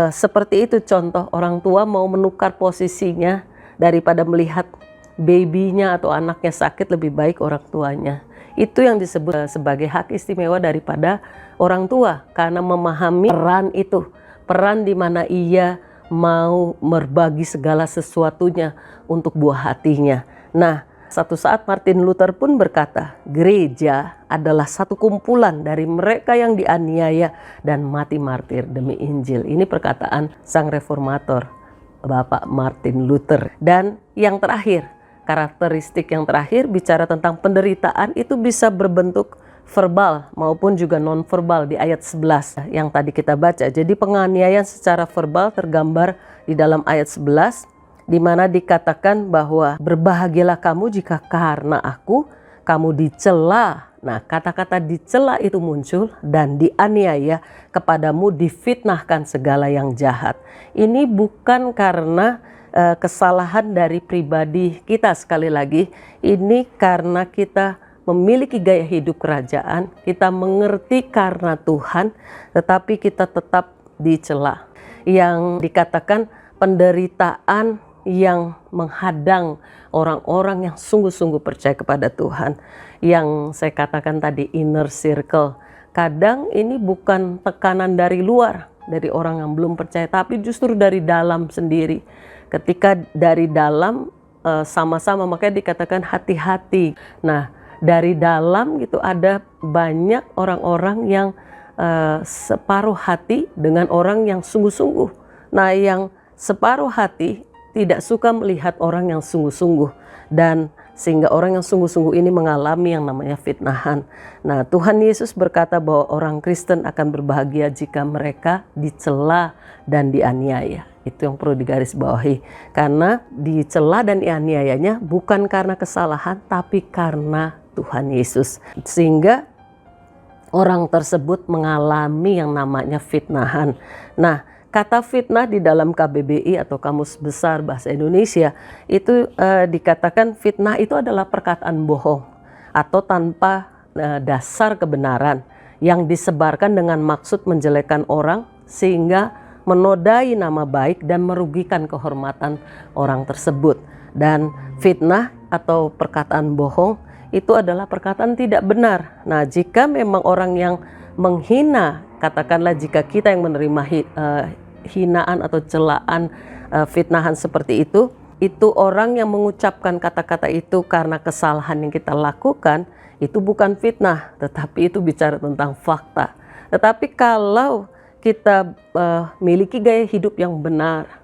S6: seperti itu contoh orang tua mau menukar posisinya, daripada melihat babynya atau anaknya sakit, lebih baik orang tuanya Itu yang disebut sebagai hak istimewa daripada orang tua, karena memahami peran itu, peran di mana ia mau berbagi segala sesuatunya untuk buah hatinya. Nah, satu saat Martin Luther pun berkata, gereja adalah satu kumpulan dari mereka yang dianiaya dan mati martir demi Injil. Ini perkataan sang reformator, Bapak Martin Luther. Dan yang terakhir, karakteristik yang terakhir bicara tentang penderitaan itu bisa berbentuk verbal maupun juga non-verbal di ayat 11 yang tadi kita baca. Jadi penganiayaan secara verbal tergambar di dalam ayat 11, di mana dikatakan bahwa berbahagialah kamu jika karena aku kamu dicela. Nah, kata-kata dicela itu muncul, dan dianiaya kepadamu difitnahkan segala yang jahat. Ini bukan karena kesalahan dari pribadi kita, sekali lagi ini karena kita memiliki gaya hidup kerajaan, kita mengerti karena Tuhan, tetapi kita tetap dicela. Yang dikatakan penderitaan yang menghadang orang-orang yang sungguh-sungguh percaya kepada Tuhan. Yang saya katakan tadi inner circle. Kadang ini bukan tekanan dari luar, dari orang yang belum percaya, tapi justru dari dalam sendiri. Ketika dari dalam sama-sama, makanya dikatakan hati-hati. Nah, dari dalam gitu ada banyak orang-orang yang separuh hati dengan orang yang sungguh-sungguh. Nah, yang separuh hati tidak suka melihat orang yang sungguh-sungguh, dan sehingga orang yang sungguh-sungguh ini mengalami yang namanya fitnahan. Nah, Tuhan Yesus berkata bahwa orang Kristen akan berbahagia jika mereka dicela dan dianiaya. Itu yang perlu digarisbawahi, karena dicela dan dianiayanya bukan karena kesalahan, tapi karena Tuhan Yesus, sehingga orang tersebut mengalami yang namanya fitnahan. Nah, kata fitnah di dalam KBBI atau Kamus Besar Bahasa Indonesia itu dikatakan fitnah itu adalah perkataan bohong atau tanpa dasar kebenaran yang disebarkan dengan maksud menjelekkan orang sehingga menodai nama baik dan merugikan kehormatan orang tersebut. Dan fitnah atau perkataan bohong itu adalah perkataan tidak benar. Nah, jika memang orang yang menghina, katakanlah jika kita yang menerima hinaan atau celaan, fitnahan seperti itu orang yang mengucapkan kata-kata itu karena kesalahan yang kita lakukan, itu bukan fitnah, tetapi itu bicara tentang fakta. Tetapi kalau kita miliki gaya hidup yang benar,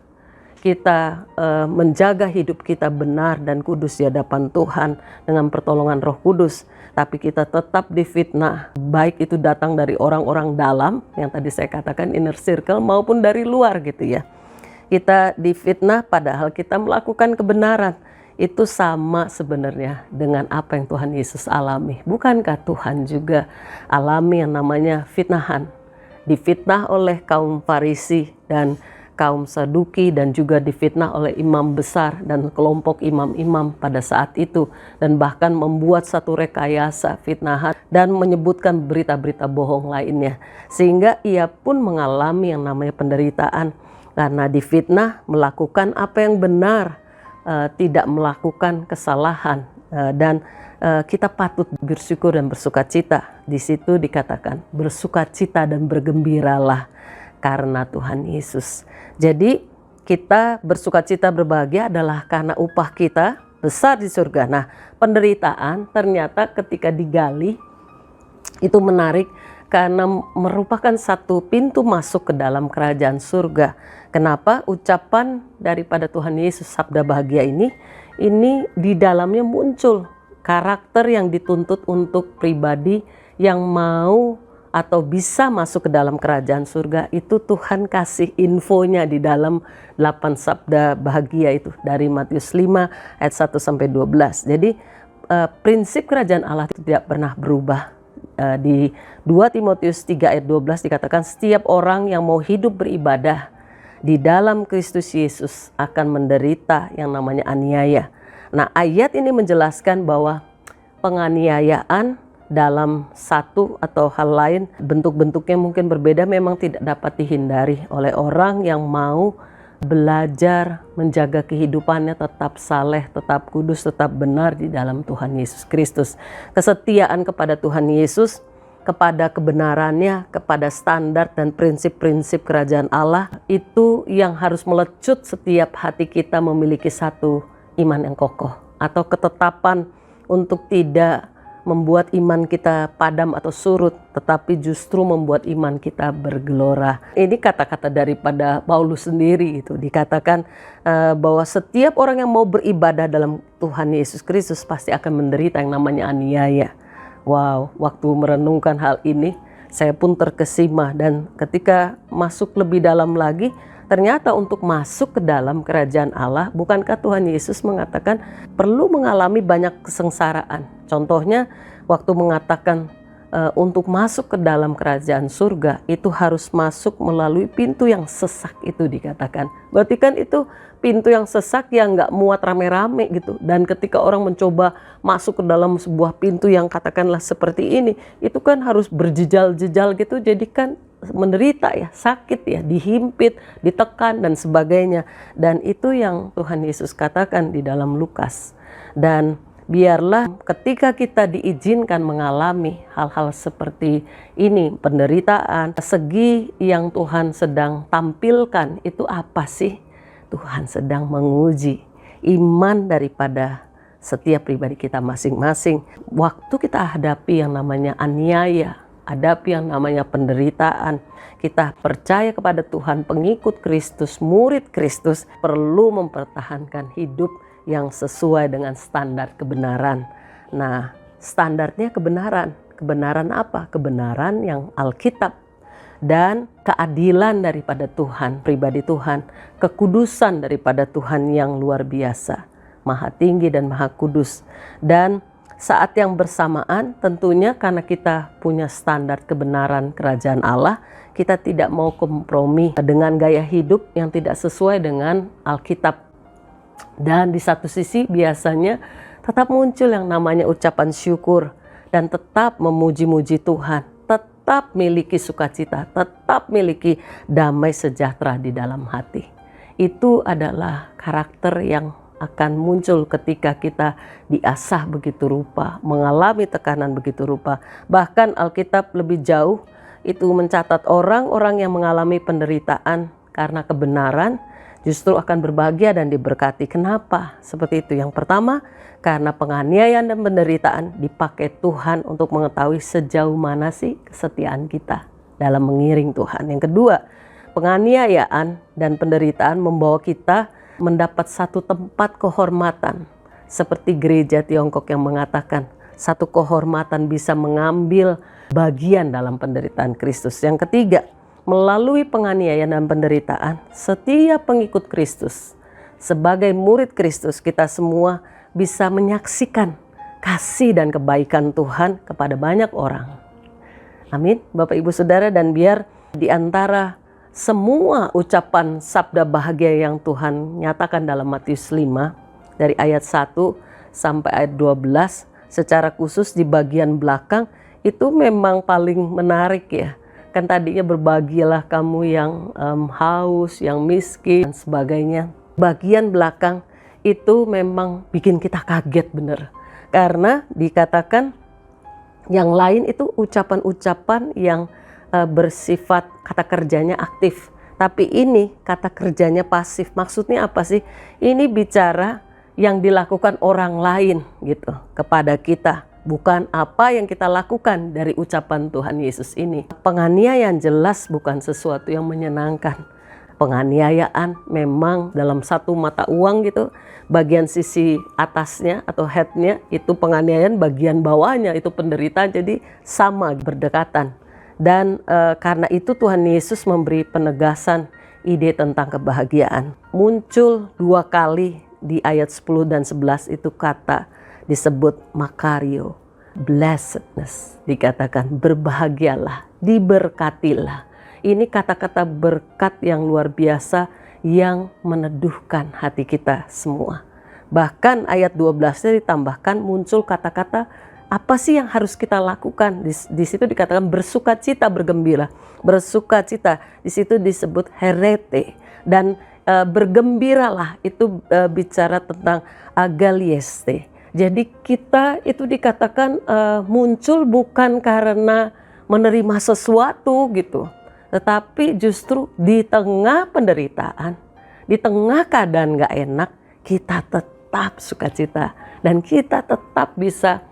S6: kita menjaga hidup kita benar dan kudus di hadapan Tuhan dengan pertolongan Roh Kudus, tapi kita tetap difitnah, baik itu datang dari orang-orang dalam yang tadi saya katakan inner circle maupun dari luar gitu ya. Kita difitnah padahal kita melakukan kebenaran. Itu sama sebenarnya dengan apa yang Tuhan Yesus alami. Bukankah Tuhan juga alami yang namanya fitnahan? Difitnah oleh kaum Farisi dan kaum Saduki, dan juga difitnah oleh imam besar dan kelompok imam-imam pada saat itu, dan bahkan membuat satu rekayasa fitnahan dan menyebutkan berita-berita bohong lainnya, sehingga ia pun mengalami yang namanya penderitaan karena difitnah melakukan apa yang benar, tidak melakukan kesalahan, dan kita patut bersyukur dan bersukacita. Di situ dikatakan bersukacita dan bergembiralah karena Tuhan Yesus. Jadi kita bersukacita berbahagia adalah karena upah kita besar di surga. Nah, penderitaan ternyata ketika digali itu menarik karena merupakan satu pintu masuk ke dalam kerajaan surga. Kenapa? Ucapan daripada Tuhan Yesus sabda bahagia ini di dalamnya muncul karakter yang dituntut untuk pribadi yang mau atau bisa masuk ke dalam kerajaan surga. Itu Tuhan kasih infonya di dalam 8 sabda bahagia itu dari Matius 5 ayat 1 sampai 12. Jadi prinsip kerajaan Allah itu tidak pernah berubah. Di 2 Timotius 3 ayat 12 dikatakan setiap orang yang mau hidup beribadah di dalam Kristus Yesus akan menderita yang namanya aniaya. Nah, ayat ini menjelaskan bahwa penganiayaan dalam satu atau hal lain, bentuk-bentuknya mungkin berbeda, memang tidak dapat dihindari oleh orang yang mau belajar menjaga kehidupannya tetap saleh, tetap kudus, tetap benar di dalam Tuhan Yesus Kristus. Kesetiaan kepada Tuhan Yesus, kepada kebenarannya, kepada standar dan prinsip-prinsip kerajaan Allah, itu yang harus melecut setiap hati kita memiliki satu iman yang kokoh, atau ketetapan untuk tidak membuat iman kita padam atau surut, tetapi justru membuat iman kita bergelora. Ini kata-kata daripada Paulus sendiri, itu dikatakan bahwa setiap orang yang mau beribadah dalam Tuhan Yesus Kristus pasti akan menderita yang namanya aniaya. Wow, waktu merenungkan hal ini saya pun terkesima, dan ketika masuk lebih dalam lagi, ternyata untuk masuk ke dalam kerajaan Allah, bukankah Tuhan Yesus mengatakan perlu mengalami banyak kesengsaraan? Contohnya waktu mengatakan untuk masuk ke dalam kerajaan surga itu harus masuk melalui pintu yang sesak, itu dikatakan. Berarti kan itu pintu yang sesak yang nggak muat rame-rame gitu. Dan ketika orang mencoba masuk ke dalam sebuah pintu yang katakanlah seperti ini, itu kan harus berjejal-jejal gitu, jadi kan menderita ya, sakit ya, dihimpit, ditekan dan sebagainya. Dan itu yang Tuhan Yesus katakan di dalam Lukas. Dan biarlah ketika kita diizinkan mengalami hal-hal seperti ini, penderitaan, segi yang Tuhan sedang tampilkan itu apa sih? Tuhan sedang menguji iman daripada setiap pribadi kita masing-masing. Waktu kita hadapi yang namanya aniaya, hadapi yang namanya penderitaan, kita percaya kepada Tuhan, pengikut Kristus, murid Kristus, perlu mempertahankan hidup yang sesuai dengan standar kebenaran. Nah, standarnya kebenaran. Kebenaran apa? Kebenaran yang Alkitab dan keadilan daripada Tuhan, pribadi Tuhan, kekudusan daripada Tuhan yang luar biasa, maha tinggi dan maha kudus. Dan saat yang bersamaan tentunya karena kita punya standar kebenaran kerajaan Allah, kita tidak mau kompromi dengan gaya hidup yang tidak sesuai dengan Alkitab. Dan di satu sisi biasanya tetap muncul yang namanya ucapan syukur dan tetap memuji-muji Tuhan, tetap miliki sukacita, tetap miliki damai sejahtera di dalam hati. Itu adalah karakter yang akan muncul ketika kita diasah begitu rupa, mengalami tekanan begitu rupa. Bahkan Alkitab lebih jauh itu mencatat orang-orang yang mengalami penderitaan karena kebenaran justru akan berbahagia dan diberkati. Kenapa? Seperti itu. Yang pertama, karena penganiayaan dan penderitaan dipakai Tuhan untuk mengetahui sejauh mana sih kesetiaan kita dalam mengiring Tuhan. Yang kedua, penganiayaan dan penderitaan membawa kita mendapat satu tempat kehormatan. Seperti gereja Tiongkok yang mengatakan, satu kehormatan bisa mengambil bagian dalam penderitaan Kristus. Yang ketiga, melalui penganiayaan dan penderitaan, setiap pengikut Kristus, sebagai murid Kristus, kita semua bisa menyaksikan kasih dan kebaikan Tuhan kepada banyak orang. Amin, Bapak Ibu Saudara. Dan biar di antara semua ucapan sabda bahagia yang Tuhan nyatakan dalam Matius 5, dari ayat 1 sampai ayat 12, secara khusus di bagian belakang, itu memang paling menarik ya. Kan tadinya berbahagialah kamu yang haus, yang miskin, dan sebagainya. Bagian belakang itu memang bikin kita kaget bener. Karena dikatakan yang lain itu ucapan-ucapan yang bersifat kata kerjanya aktif. Tapi ini kata kerjanya pasif. Maksudnya apa sih? Ini bicara yang dilakukan orang lain gitu kepada kita. Bukan apa yang kita lakukan dari ucapan Tuhan Yesus ini. Penganiayaan jelas bukan sesuatu yang menyenangkan. Penganiayaan memang dalam satu mata uang gitu, bagian sisi atasnya atau headnya itu penganiayaan, bagian bawahnya itu penderitaan, jadi sama berdekatan. Dan karena itu Tuhan Yesus memberi penegasan ide tentang kebahagiaan. Muncul 2 kali di ayat 10 dan 11 itu kata disebut makario, blessedness, dikatakan berbahagialah, diberkatilah. Ini kata-kata berkat yang luar biasa yang meneduhkan hati kita semua. Bahkan ayat 12-nya ditambahkan muncul kata-kata apa sih yang harus kita lakukan. Di situ dikatakan bersukacita, bergembira. Bersukacita, di situ disebut herete. Dan bergembiralah itu bicara tentang agalieste. Jadi kita itu dikatakan muncul bukan karena menerima sesuatu gitu, tetapi justru di tengah penderitaan, di tengah keadaan gak enak, kita tetap sukacita dan kita tetap bisa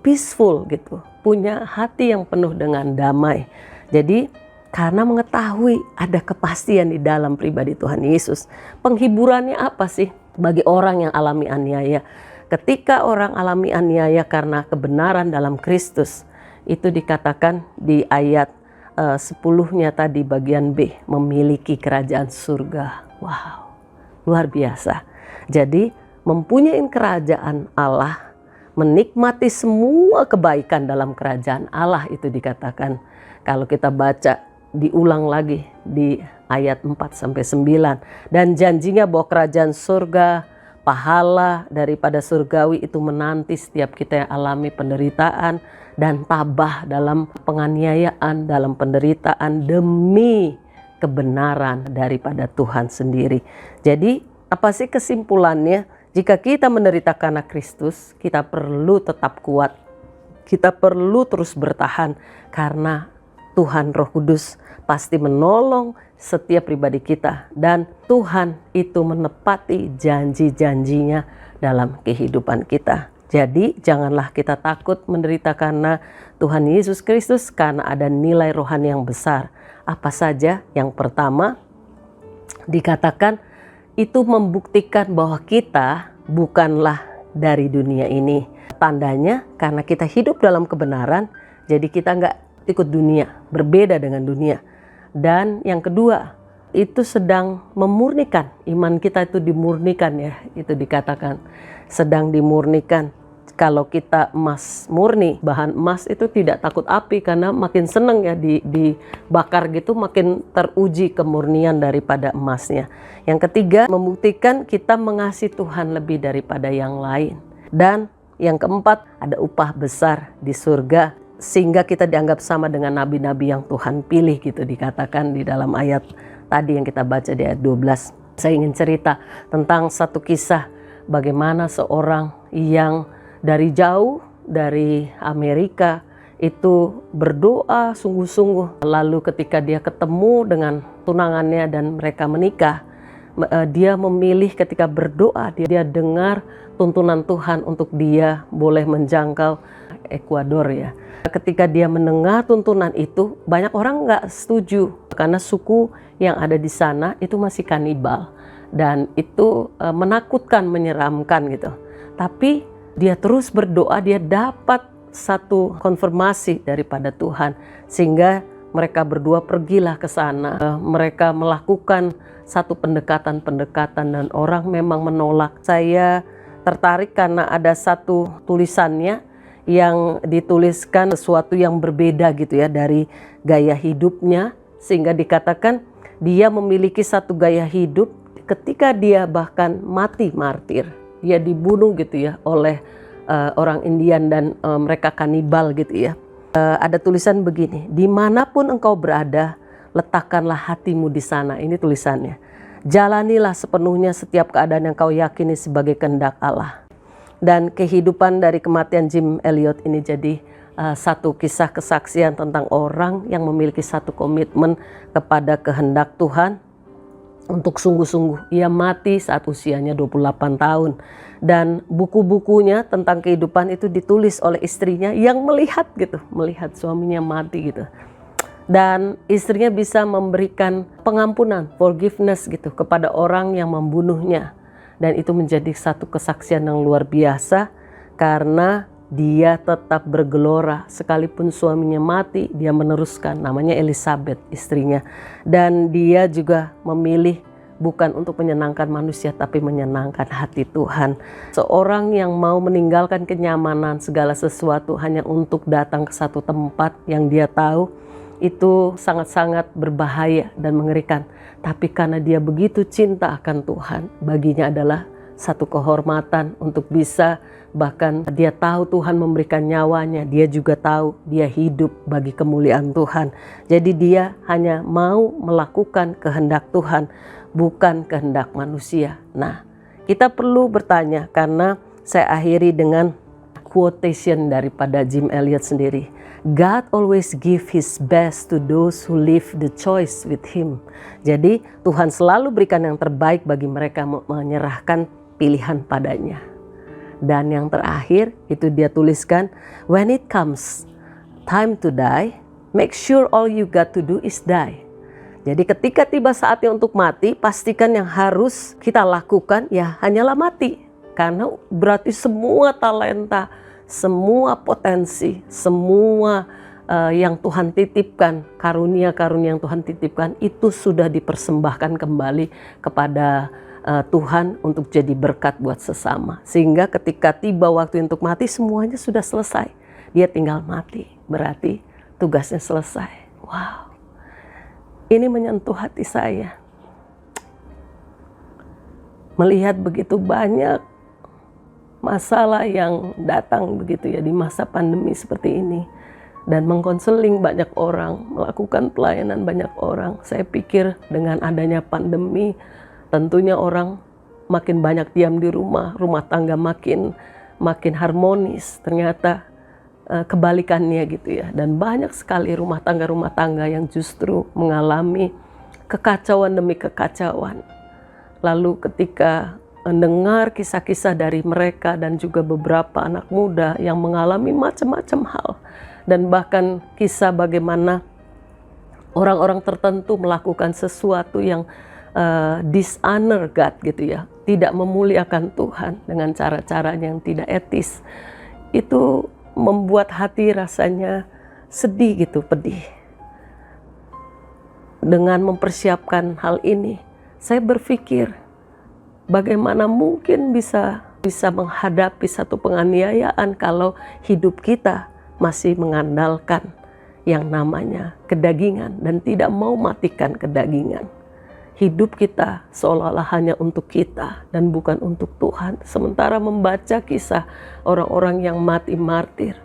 S6: peaceful gitu, punya hati yang penuh dengan damai. Jadi karena mengetahui ada kepastian di dalam pribadi Tuhan Yesus. Penghiburannya apa sih bagi orang yang alami aniaya? Ketika orang alami aniaya karena kebenaran dalam Kristus, itu dikatakan di ayat 10-nya tadi bagian B, memiliki kerajaan surga. Wow, luar biasa. Jadi mempunyai kerajaan Allah, menikmati semua kebaikan dalam kerajaan Allah itu dikatakan. Kalau kita baca diulang lagi di ayat 4-9, dan janjinya bahwa kerajaan surga, pahala daripada surgawi itu menanti setiap kita yang alami penderitaan dan tabah dalam penganiayaan, dalam penderitaan demi kebenaran daripada Tuhan sendiri. Jadi apa sih kesimpulannya? Jika kita menderita karena Kristus, kita perlu tetap kuat. Kita perlu terus bertahan karena Tuhan Roh Kudus pasti menolong setiap pribadi kita, dan Tuhan itu menepati janji-janjinya dalam kehidupan kita. Jadi janganlah kita takut menderita karena Tuhan Yesus Kristus, karena ada nilai rohani yang besar. Apa saja? Yang pertama dikatakan itu membuktikan bahwa kita bukanlah dari dunia ini. Tandanya karena kita hidup dalam kebenaran, jadi kita nggak ikut dunia, berbeda dengan dunia. Dan yang kedua, itu sedang memurnikan, iman kita itu dimurnikan ya, itu dikatakan sedang dimurnikan. Kalau kita emas murni, bahan emas itu tidak takut api karena makin seneng ya dibakar gitu, makin teruji kemurnian daripada emasnya. Yang ketiga, membuktikan kita mengasihi Tuhan lebih daripada yang lain. Dan yang keempat, ada upah besar di surga, sehingga kita dianggap sama dengan nabi-nabi yang Tuhan pilih gitu, dikatakan di dalam ayat tadi yang kita baca di ayat 12. Saya ingin cerita tentang satu kisah bagaimana seorang yang dari jauh dari Amerika itu berdoa sungguh-sungguh, lalu ketika dia ketemu dengan tunangannya dan mereka menikah, dia memilih ketika berdoa, dia dengar tuntunan Tuhan untuk dia boleh menjangkau Ekuador ya. Ketika dia mendengar tuntunan itu, banyak orang nggak setuju karena suku yang ada di sana itu masih kanibal dan itu menakutkan, menyeramkan gitu. Tapi dia terus berdoa, dia dapat satu konfirmasi daripada Tuhan sehingga mereka berdua pergilah ke sana. Mereka melakukan satu pendekatan dan orang memang menolak. Saya tertarik karena ada satu tulisannya yang dituliskan sesuatu yang berbeda gitu ya dari gaya hidupnya, sehingga dikatakan dia memiliki satu gaya hidup ketika dia bahkan mati martir, dia dibunuh gitu ya oleh orang Indian dan mereka kanibal gitu ya. Ada tulisan begini, dimanapun engkau berada, letakkanlah hatimu di sana. Ini tulisannya, jalanilah sepenuhnya setiap keadaan yang kau yakini sebagai kehendak Allah. Dan kehidupan dari kematian Jim Elliot ini jadi satu kisah kesaksian tentang orang yang memiliki satu komitmen kepada kehendak Tuhan untuk sungguh-sungguh. Ia mati saat usianya 28 tahun. Dan buku-bukunya tentang kehidupan itu ditulis oleh istrinya yang melihat gitu, melihat suaminya mati gitu. Dan istrinya bisa memberikan pengampunan, forgiveness gitu kepada orang yang membunuhnya. Dan itu menjadi satu kesaksian yang luar biasa karena dia tetap bergelora sekalipun suaminya mati, dia meneruskan. Namanya Elizabeth istrinya, dan dia juga memilih bukan untuk menyenangkan manusia tapi menyenangkan hati Tuhan. Seorang yang mau meninggalkan kenyamanan segala sesuatu hanya untuk datang ke satu tempat yang dia tahu itu sangat-sangat berbahaya dan mengerikan. Tapi karena dia begitu cinta akan Tuhan, baginya adalah satu kehormatan untuk bisa, bahkan dia tahu Tuhan memberikan nyawanya, dia juga tahu dia hidup bagi kemuliaan Tuhan. Jadi dia hanya mau melakukan kehendak Tuhan, bukan kehendak manusia. Nah, kita perlu bertanya, karena saya akhiri dengan quotation daripada Jim Elliot sendiri. God always give his best to those who leave the choice with him. Jadi Tuhan selalu berikan yang terbaik bagi mereka menyerahkan pilihan padanya. Dan yang terakhir itu dia tuliskan, when it comes time to die, make sure all you got to do is die. Jadi ketika tiba saatnya untuk mati, pastikan yang harus kita lakukan ya hanyalah mati. Karena berarti semua talenta, semua potensi, semua yang Tuhan titipkan, karunia-karunia yang Tuhan titipkan itu sudah dipersembahkan kembali kepada Tuhan untuk jadi berkat buat sesama. Sehingga ketika tiba waktu untuk mati, semuanya sudah selesai. Dia tinggal mati, berarti tugasnya selesai. Wow, ini menyentuh hati saya. Melihat begitu banyak masalah yang datang begitu ya di masa pandemi seperti ini, dan mengkonseling banyak orang, melakukan pelayanan banyak orang. Saya pikir dengan adanya pandemi tentunya orang makin banyak diam di rumah tangga makin harmonis. Ternyata kebalikannya gitu ya, dan banyak sekali rumah tangga yang justru mengalami kekacauan demi kekacauan. Lalu ketika mendengar kisah-kisah dari mereka dan juga beberapa anak muda yang mengalami macam-macam hal, dan bahkan kisah bagaimana orang-orang tertentu melakukan sesuatu yang dishonor God gitu ya, tidak memuliakan Tuhan dengan cara-cara yang tidak etis, itu membuat hati rasanya sedih gitu, pedih. Dengan mempersiapkan hal ini, saya berpikir bagaimana mungkin bisa menghadapi satu penganiayaan kalau hidup kita masih mengandalkan yang namanya kedagingan dan tidak mau matikan kedagingan. Hidup kita seolah-olah hanya untuk kita dan bukan untuk Tuhan. Sementara membaca kisah orang-orang yang mati martir,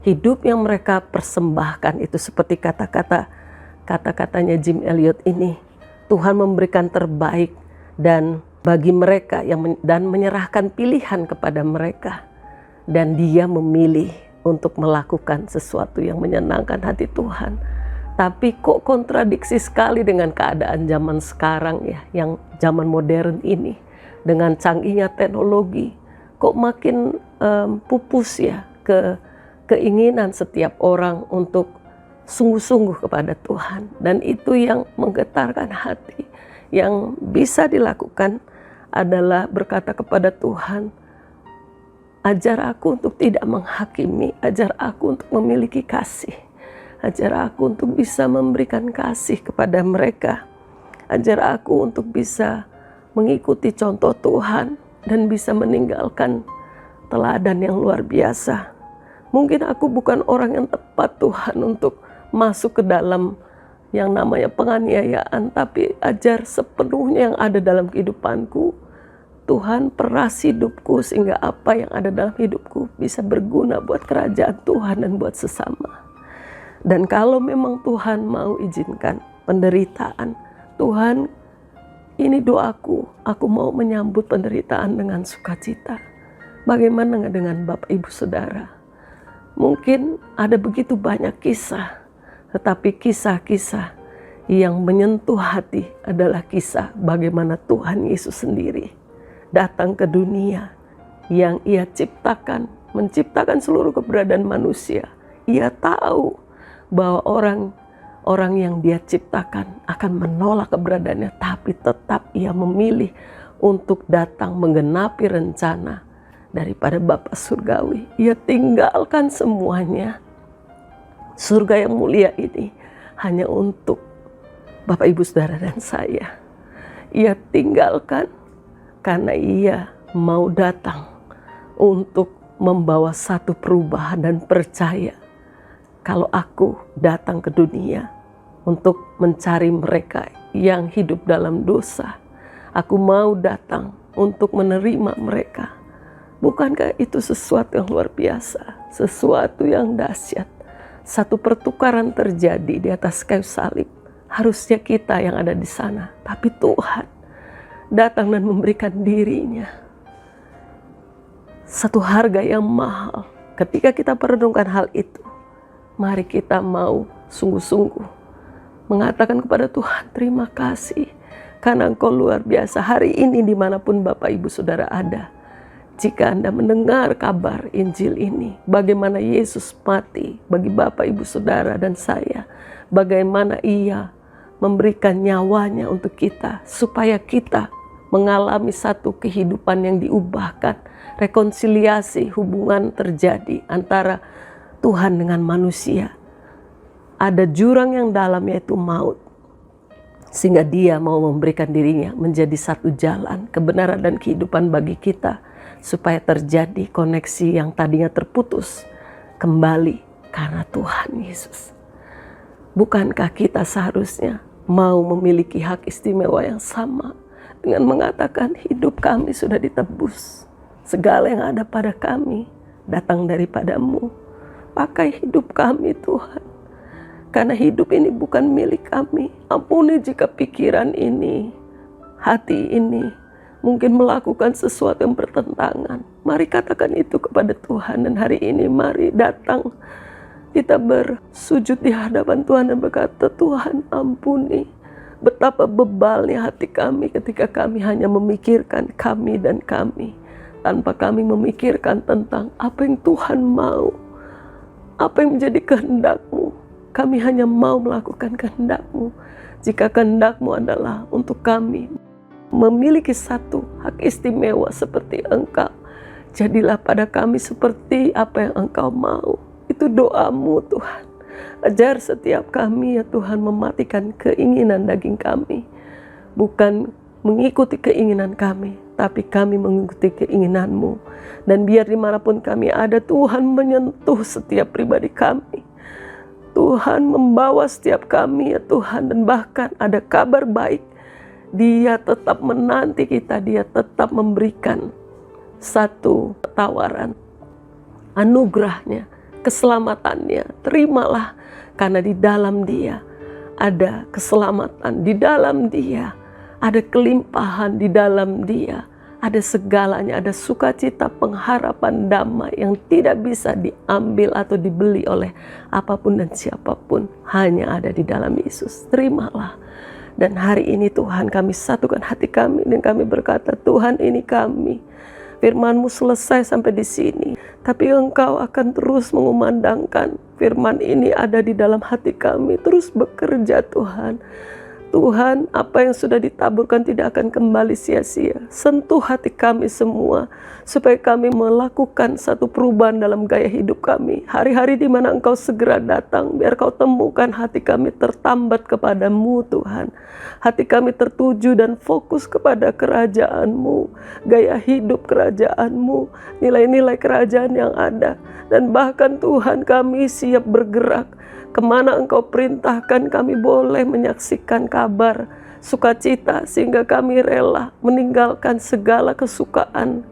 S6: hidup yang mereka persembahkan itu seperti kata-katanya Jim Elliot ini, Tuhan memberikan terbaik dan bagi mereka dan menyerahkan pilihan kepada mereka, dan dia memilih untuk melakukan sesuatu yang menyenangkan hati Tuhan. Tapi kok kontradiksi sekali dengan keadaan zaman sekarang ya, yang zaman modern ini dengan canggihnya teknologi, kok makin pupus ya keinginan setiap orang untuk sungguh-sungguh kepada Tuhan. Dan itu yang menggetarkan hati. Yang bisa dilakukan adalah berkata kepada Tuhan, ajar aku untuk tidak menghakimi, ajar aku untuk memiliki kasih, ajar aku untuk bisa memberikan kasih kepada mereka, ajar aku untuk bisa mengikuti contoh Tuhan dan bisa meninggalkan teladan yang luar biasa. Mungkin aku bukan orang yang tepat Tuhan untuk masuk ke dalam yang namanya penganiayaan, tapi ajar sepenuhnya yang ada dalam kehidupanku. Tuhan peras hidupku sehingga apa yang ada dalam hidupku bisa berguna buat kerajaan Tuhan dan buat sesama. Dan kalau memang Tuhan mau izinkan penderitaan, Tuhan, ini doaku, aku mau menyambut penderitaan dengan sukacita. Bagaimana dengan Bapak Ibu Saudara? Mungkin ada begitu banyak kisah, tetapi kisah-kisah yang menyentuh hati adalah kisah bagaimana Tuhan Yesus sendiri datang ke dunia yang Ia ciptakan, menciptakan seluruh keberadaan manusia. Ia tahu bahwa orang yang Dia ciptakan akan menolak keberadaannya, tapi tetap Ia memilih untuk datang menggenapi rencana daripada Bapa Surgawi. Ia tinggalkan semuanya, surga yang mulia ini, hanya untuk Bapak Ibu Saudara dan saya. Ia tinggalkan karena Ia mau datang untuk membawa satu perubahan dan percaya kalau aku datang ke dunia untuk mencari mereka yang hidup dalam dosa. Aku mau datang untuk menerima mereka. Bukankah itu sesuatu yang luar biasa, sesuatu yang dahsyat? Satu pertukaran terjadi di atas kayu salib. Harusnya kita yang ada di sana, tapi Tuhan datang dan memberikan dirinya. Satu harga yang mahal. Ketika kita merenungkan hal itu, mari kita mau sungguh-sungguh mengatakan kepada Tuhan, terima kasih karena Engkau luar biasa. Hari ini dimanapun Bapak Ibu Saudara ada, jika Anda mendengar kabar Injil ini, bagaimana Yesus mati bagi Bapak Ibu Saudara dan saya, bagaimana Ia memberikan nyawanya untuk kita, supaya kita mengalami satu kehidupan yang diubahkan, rekonsiliasi hubungan terjadi antara Tuhan dengan manusia. Ada jurang yang dalam, yaitu maut, sehingga Dia mau memberikan dirinya menjadi satu jalan kebenaran dan kehidupan bagi kita, supaya terjadi koneksi yang tadinya terputus kembali karena Tuhan Yesus. Bukankah kita seharusnya mau memiliki hak istimewa yang sama dengan mengatakan hidup kami sudah ditebus, segala yang ada pada kami datang daripadamu, pakai hidup kami Tuhan. Karena hidup ini bukan milik kami. Ampuni jika pikiran ini, hati ini mungkin melakukan sesuatu yang bertentangan. Mari katakan itu kepada Tuhan. Dan hari ini mari datang, kita bersujud di hadapan Tuhan dan berkata, Tuhan ampuni. Betapa bebalnya hati kami ketika kami hanya memikirkan kami dan kami, tanpa kami memikirkan tentang apa yang Tuhan mau, apa yang menjadi kehendak-Mu. Kami hanya mau melakukan kehendak-Mu. Jika kehendak-Mu adalah untuk kami memiliki satu hak istimewa seperti Engkau, jadilah pada kami seperti apa yang Engkau mau. Itu doa-Mu Tuhan. Ajar setiap kami ya Tuhan mematikan keinginan daging kami. Bukan mengikuti keinginan kami, tapi kami mengikuti keinginan-Mu. Dan biar dimanapun kami ada, Tuhan menyentuh setiap pribadi kami. Tuhan membawa setiap kami ya Tuhan, dan bahkan ada kabar baik. Dia tetap menanti kita, Dia tetap memberikan satu tawaran, anugerahnya, keselamatannya. Terimalah, karena di dalam Dia ada keselamatan, di dalam Dia ada kelimpahan, di dalam Dia ada segalanya, ada sukacita, pengharapan, damai yang tidak bisa diambil atau dibeli oleh apapun dan siapapun. Hanya ada di dalam Yesus. Terimalah. Dan hari ini Tuhan, kami satukan hati kami dan kami berkata, Tuhan ini kami. Firman-Mu selesai sampai di sini. Tapi Engkau akan terus mengumandangkan firman ini ada di dalam hati kami. Terus bekerja Tuhan. Tuhan, apa yang sudah ditaburkan tidak akan kembali sia-sia. Sentuh hati kami semua, supaya kami melakukan satu perubahan dalam gaya hidup kami. Hari-hari di mana Engkau segera datang, biar Kau temukan hati kami tertambat kepadamu Tuhan. Hati kami tertuju dan fokus kepada kerajaan-Mu, gaya hidup kerajaan-Mu, nilai-nilai kerajaan yang ada. Dan bahkan Tuhan, kami siap bergerak. Kemana Engkau perintahkan, kami boleh menyaksikan kabar sukacita, sehingga kami rela meninggalkan segala kesukaan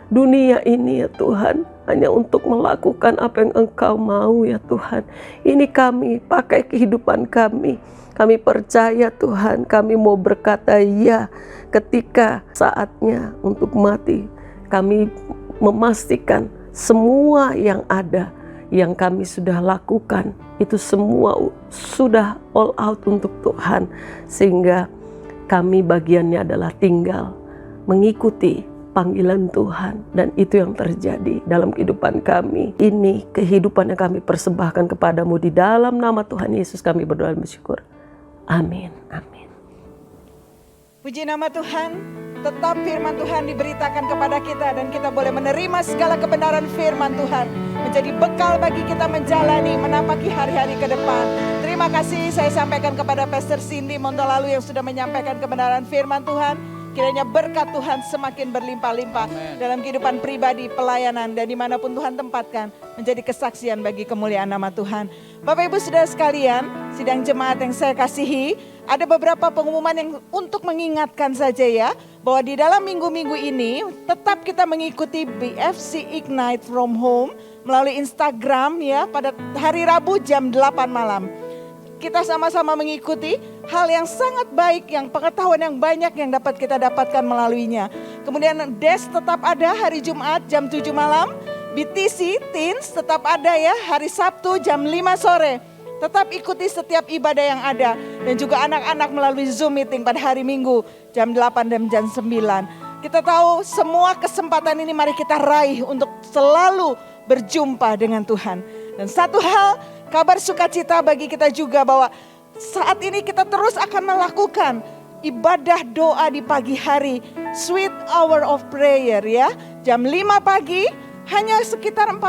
S6: dunia ini ya Tuhan, hanya untuk melakukan apa yang Engkau mau ya Tuhan. Ini kami pakai kehidupan kami. Kami percaya Tuhan, kami mau berkata ya ketika saatnya untuk mati. Kami memastikan semua yang ada, yang kami sudah lakukan, itu semua sudah all out untuk Tuhan. Sehingga kami bagiannya adalah tinggal mengikuti panggilan Tuhan. Dan itu yang terjadi dalam kehidupan kami. Ini kehidupan yang kami persembahkan kepadamu. Di dalam nama Tuhan Yesus kami berdoa dan bersyukur. Amin. Amin.
S7: Puji nama Tuhan. Tetap firman Tuhan diberitakan kepada kita, dan kita boleh menerima segala kebenaran firman Tuhan menjadi bekal bagi kita menjalani, menapaki hari-hari ke depan. Terima kasih saya sampaikan kepada Pastor Cindy Montolalu yang sudah menyampaikan kebenaran firman Tuhan. Kiranya berkat Tuhan semakin berlimpah-limpah dalam kehidupan pribadi, pelayanan, dan dimanapun Tuhan tempatkan, menjadi kesaksian bagi kemuliaan nama Tuhan. Bapak Ibu Saudara sekalian, sidang jemaat yang saya kasihi, ada beberapa pengumuman yang untuk mengingatkan saja ya, bahwa di dalam minggu-minggu ini tetap kita mengikuti BFC Ignite from Home melalui Instagram ya, pada hari Rabu jam 8 malam. Kita sama-sama mengikuti hal yang sangat baik, yang pengetahuan yang banyak yang dapat kita dapatkan melaluinya. Kemudian DES tetap ada hari Jumat jam 7 malam, BTC Teens tetap ada ya hari Sabtu jam 5 sore. Tetap ikuti setiap ibadah yang ada. Dan juga anak-anak melalui Zoom meeting pada hari Minggu jam 8 dan jam 9. Kita tahu semua kesempatan ini mari kita raih untuk selalu berjumpa dengan Tuhan. Dan satu hal, kabar sukacita bagi kita juga bahwa saat ini kita terus akan melakukan ibadah doa di pagi hari, sweet hour of prayer ya. Jam 5 pagi, hanya sekitar 45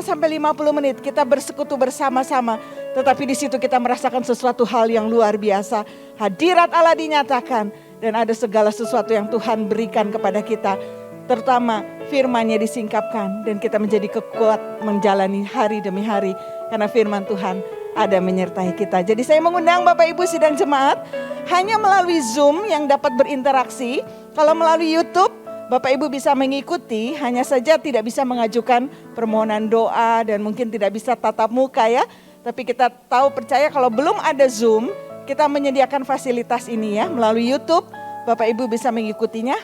S7: sampai 50 menit kita bersekutu bersama-sama. Tetapi di situ kita merasakan sesuatu hal yang luar biasa. Hadirat Allah dinyatakan dan ada segala sesuatu yang Tuhan berikan kepada kita. Terutama firman-Nya disingkapkan dan kita menjadi kekuat menjalani hari demi hari. Karena firman Tuhan ada menyertai kita. Jadi saya mengundang Bapak Ibu sidang jemaat hanya melalui Zoom yang dapat berinteraksi. Kalau melalui YouTube Bapak Ibu bisa mengikuti, hanya saja tidak bisa mengajukan permohonan doa dan mungkin tidak bisa tatap muka ya. Tapi kita tahu percaya kalau belum ada Zoom, kita menyediakan fasilitas ini ya melalui YouTube. Bapak Ibu bisa mengikutinya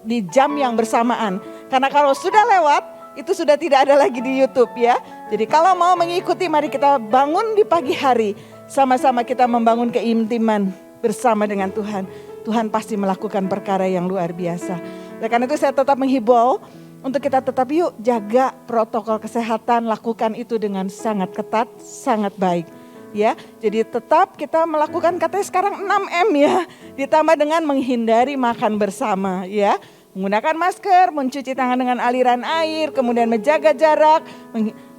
S7: di jam yang bersamaan. Karena kalau sudah lewat, itu sudah tidak ada lagi di YouTube ya. Jadi kalau mau mengikuti, mari kita bangun di pagi hari. Sama-sama kita membangun keintiman bersama dengan Tuhan. Tuhan pasti melakukan perkara yang luar biasa. Oleh karena itu saya tetap menghimbau untuk kita tetap yuk jaga protokol kesehatan, lakukan itu dengan sangat ketat, sangat baik. Ya, jadi tetap kita melakukan katanya sekarang 6M ya, ditambah dengan menghindari makan bersama ya. Menggunakan masker, mencuci tangan dengan aliran air, kemudian menjaga jarak,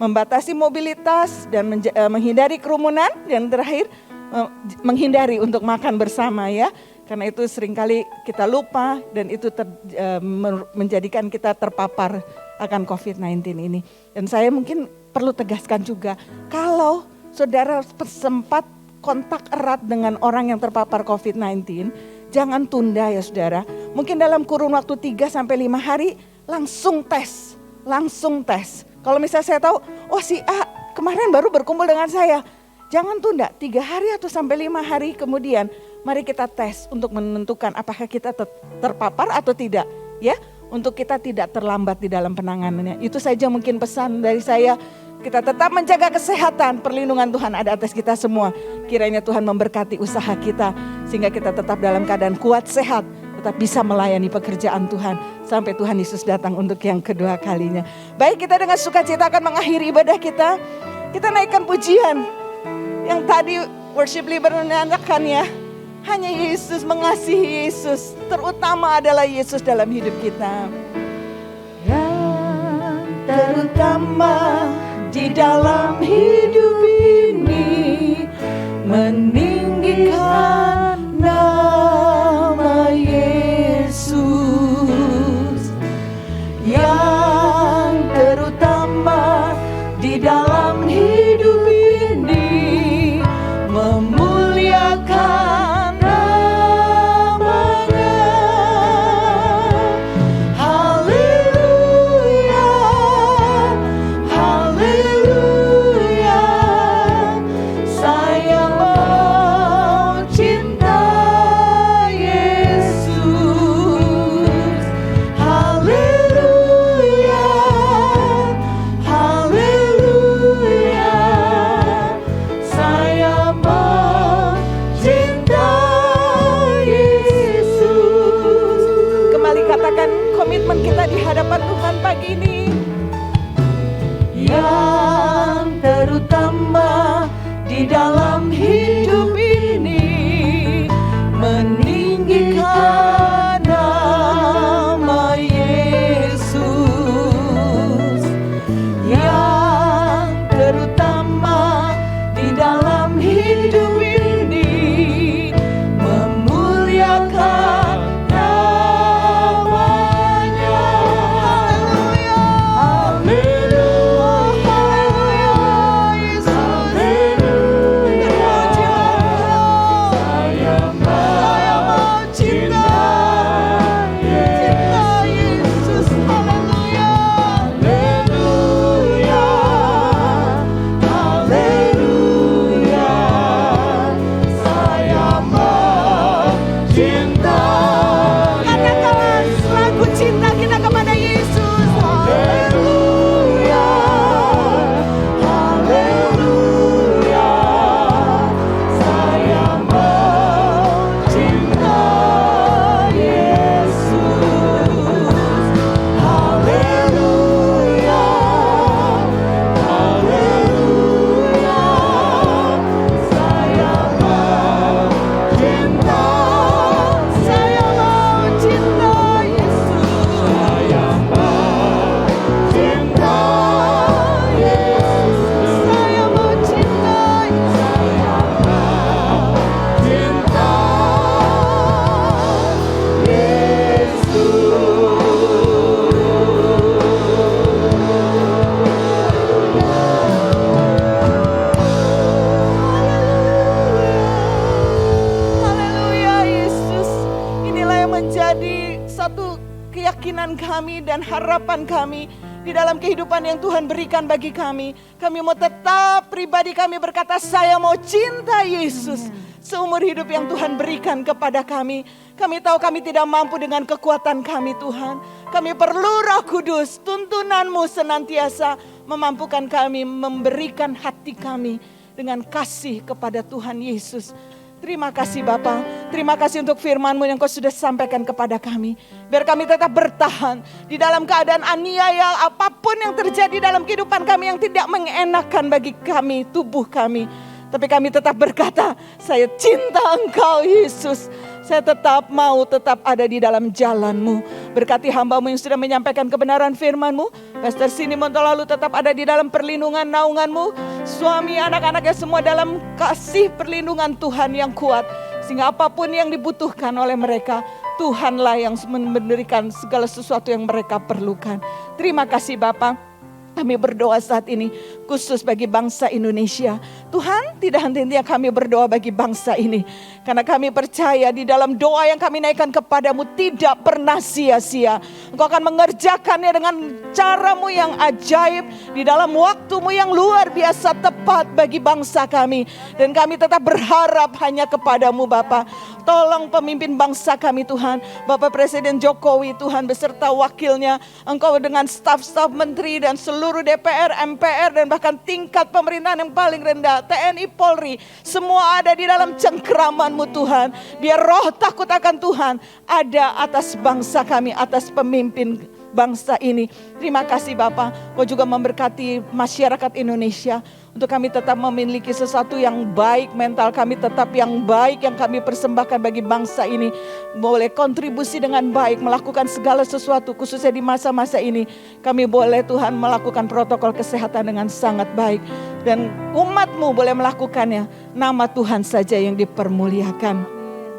S7: membatasi mobilitas dan menghindari kerumunan, dan terakhir menghindari untuk makan bersama ya. Karena itu seringkali kita lupa dan itu menjadikan kita terpapar akan COVID-19 ini. Dan saya mungkin perlu tegaskan juga, kalau saudara sempat kontak erat dengan orang yang terpapar COVID-19, jangan tunda ya saudara. Mungkin dalam kurun waktu 3-5 hari langsung tes. Kalau misalnya saya tahu, oh si A kemarin baru berkumpul dengan saya. Jangan tunda, 3 hari atau sampai 5 hari kemudian mari kita tes untuk menentukan apakah kita terpapar atau tidak. Ya, untuk kita tidak terlambat di dalam penanganannya. Itu saja mungkin pesan dari saya. Kita tetap menjaga kesehatan, perlindungan Tuhan ada atas kita semua. Kiranya Tuhan memberkati usaha kita sehingga kita tetap dalam keadaan kuat, sehat, tetap bisa melayani pekerjaan Tuhan sampai Tuhan Yesus datang untuk yang kedua kalinya. Baik, kita dengan sukacita akan mengakhiri ibadah kita. Kita naikkan pujian yang tadi worship leader menandakan ya. Hanya Yesus, mengasihi Yesus, terutama adalah Yesus dalam hidup kita. Yang terutama di dalam hidup ini meninggikan nama Yesus. Yang terutama di dalam hidup ini memuliakan namanya. Haleluya, haleluya, saya mau cinta menjadi satu keyakinan kami dan harapan kami di dalam kehidupan yang Tuhan berikan bagi kami. Kami mau tetap pribadi kami berkata, saya mau cinta Yesus seumur hidup yang Tuhan berikan kepada kami. Kami tahu kami tidak mampu dengan kekuatan kami Tuhan. Kami perlu Roh Kudus, tuntunanmu senantiasa memampukan kami memberikan hati kami dengan kasih kepada Tuhan Yesus. Terima kasih Bapa, terima kasih untuk firman-Mu yang Kau sudah sampaikan kepada kami. Biar kami tetap bertahan di dalam keadaan aniaya apapun yang terjadi dalam kehidupan kami yang tidak mengenakan bagi kami, tubuh kami. Tapi kami tetap berkata, saya cinta Engkau Yesus. Saya tetap mau tetap ada di dalam jalan-Mu. Berkati hamba-Mu yang sudah menyampaikan kebenaran firman-Mu. Pastor Cindy Montolalu tetap ada di dalam perlindungan naungan-Mu. Suami anak-anaknya semua dalam kasih perlindungan Tuhan yang kuat. Sehingga apapun yang dibutuhkan oleh mereka, Tuhanlah yang memberikan segala sesuatu yang mereka perlukan. Terima kasih Bapak. Kami berdoa saat ini khusus bagi bangsa Indonesia. Tuhan, tidak henti-hentinya kami berdoa bagi bangsa ini. Karena kami percaya di dalam doa yang kami naikkan kepadamu tidak pernah sia-sia. Engkau akan mengerjakannya dengan caramu yang ajaib. Di dalam waktumu yang luar biasa tepat bagi bangsa kami. Dan kami tetap berharap hanya kepadamu Bapa. Tolong pemimpin bangsa kami Tuhan. Bapak Presiden Jokowi Tuhan beserta wakilnya. Engkau dengan staf-staf menteri dan seluruh DPR, MPR dan bahkan tingkat pemerintahan yang paling rendah. TNI, Polri. Semua ada di dalam cengkeraman-Mu Tuhan. Biar roh takut akan Tuhan ada atas bangsa kami, atas pemimpin bangsa ini. Terima kasih Bapak. Kau juga memberkati masyarakat Indonesia. Untuk kami tetap memiliki sesuatu yang baik, mental kami tetap yang baik yang kami persembahkan bagi bangsa ini. Boleh kontribusi dengan baik, melakukan segala sesuatu khususnya di masa-masa ini. Kami boleh Tuhan melakukan protokol kesehatan dengan sangat baik. Dan umat-Mu boleh melakukannya. Nama Tuhan saja yang dipermuliakan.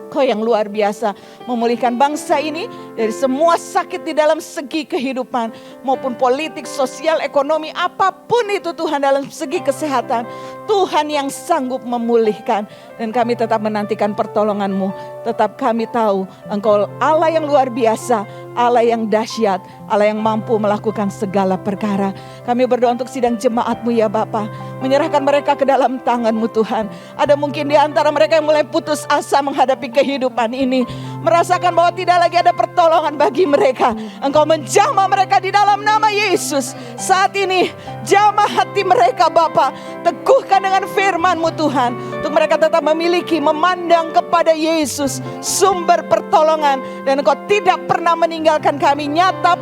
S7: Kau yang luar biasa memulihkan bangsa ini dari semua sakit di dalam segi kehidupan maupun politik, sosial, ekonomi, apapun itu Tuhan dalam segi kesehatan. Tuhan yang sanggup memulihkan dan kami tetap menantikan pertolongan-Mu. Tetap kami tahu Engkau Allah yang luar biasa, Allah yang dahsyat, Allah yang mampu melakukan segala perkara. Kami berdoa untuk sidang jemaat-Mu ya Bapa. Menyerahkan mereka ke dalam tangan-Mu Tuhan. Ada mungkin di antara mereka yang mulai putus asa menghadapi kehidupan ini. Merasakan bahwa tidak lagi ada pertolongan bagi mereka. Engkau menjamah mereka di dalam nama Yesus. Saat ini jamah hati mereka Bapa. Teguhkan dengan firman-Mu Tuhan. Untuk mereka tetap memiliki, memandang kepada Yesus. Sumber pertolongan. Dan Engkau tidak pernah meninggalkan kami. Nyata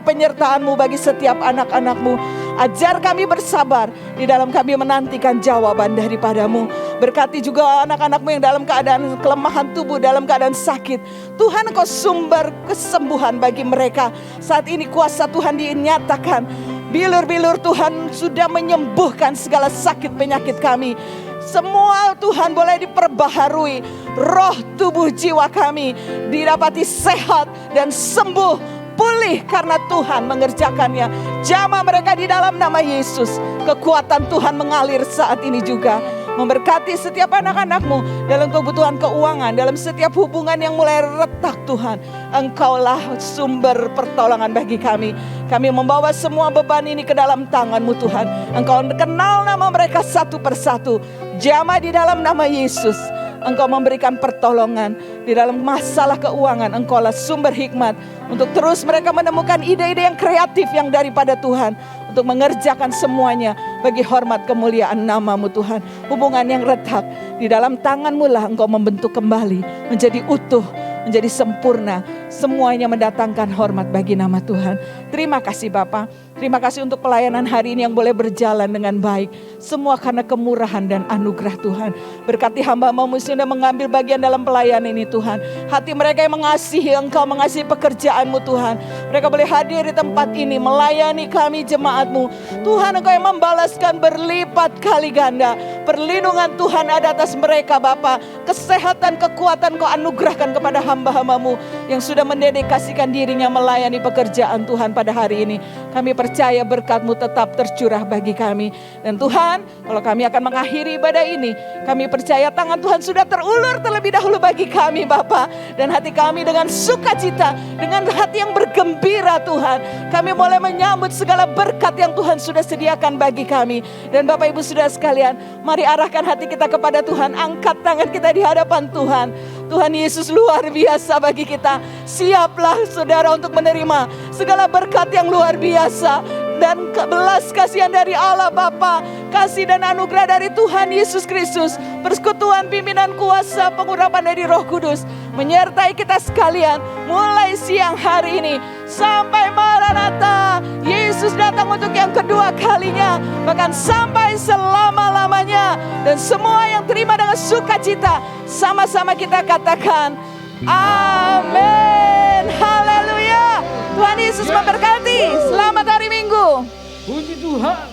S7: penyertaan-Mu bagi setiap anak-anak-Mu. Ajar kami bersabar di dalam kami menantikan jawaban daripada-Mu. Berkati juga anak-anak-Mu yang dalam keadaan kelemahan tubuh, dalam keadaan sakit. Tuhan Engkau sumber kesembuhan bagi mereka. Saat ini kuasa Tuhan dinyatakan. Bilur-bilur Tuhan sudah menyembuhkan segala sakit penyakit kami. Semua Tuhan boleh diperbaharui. Roh, tubuh, jiwa kami didapati sehat dan sembuh. Pulih karena Tuhan mengerjakannya. Jamah mereka di dalam nama Yesus. Kekuatan Tuhan mengalir saat ini juga. Memberkati setiap anak-anak-Mu dalam kebutuhan keuangan, dalam setiap hubungan yang mulai retak Tuhan. Engkaulah sumber pertolongan bagi kami. Kami membawa semua beban ini ke dalam tangan-Mu Tuhan. Engkau kenal nama mereka satu persatu. Jamah di dalam nama Yesus. Engkau memberikan pertolongan di dalam masalah keuangan. Engkaulah sumber hikmat untuk terus mereka menemukan ide-ide yang kreatif yang daripada Tuhan. Untuk mengerjakan semuanya bagi hormat kemuliaan nama-Mu Tuhan. Hubungan yang retak di dalam tangan-Mu lah Engkau membentuk kembali menjadi utuh, menjadi sempurna. Semuanya mendatangkan hormat bagi nama Tuhan. Terima kasih Bapa. Terima kasih untuk pelayanan hari ini yang boleh berjalan dengan baik. Semua karena kemurahan dan anugerah Tuhan. Berkati hamba-Mu sudah mengambil bagian dalam pelayanan ini Tuhan. Hati mereka yang mengasihi Engkau, mengasihi pekerjaan-Mu Tuhan. Mereka boleh hadir di tempat ini, melayani kami jemaat-Mu. Tuhan Engkau yang membalaskan berlipat kali ganda. Perlindungan Tuhan ada atas mereka Bapa. Kesehatan, kekuatan Kau anugerahkan kepada hamba-hamba-Mu yang sudah mendedikasikan dirinya melayani pekerjaan Tuhan pada hari ini. Kami percaya berkat-Mu tetap tercurah bagi kami. Dan Tuhan, kalau kami akan mengakhiri ibadah ini, kami percaya tangan Tuhan sudah terulur terlebih dahulu bagi kami Bapa. Dan hati kami dengan sukacita, dengan hati yang bergembira Tuhan, kami mulai menyambut segala berkat yang Tuhan sudah sediakan bagi kami. Dan Bapak Ibu Saudara sekalian, mari arahkan hati kita kepada Tuhan, angkat tangan kita di hadapan Tuhan. Tuhan Yesus luar biasa bagi kita. Siaplah saudara untuk menerima segala berkat yang luar biasa dan belas kasihan dari Allah Bapa, kasih dan anugerah dari Tuhan Yesus Kristus, persekutuan pimpinan kuasa pengurapan dari Roh Kudus menyertai kita sekalian mulai siang hari ini sampai Maranatha. Yesus datang untuk yang kedua kalinya, bahkan sampai selama-lamanya. Dan semua yang terima dengan sukacita, sama-sama kita katakan amin. Haleluya. Tuhan Yesus memberkati. Selamat hari Minggu.
S5: Puji Tuhan.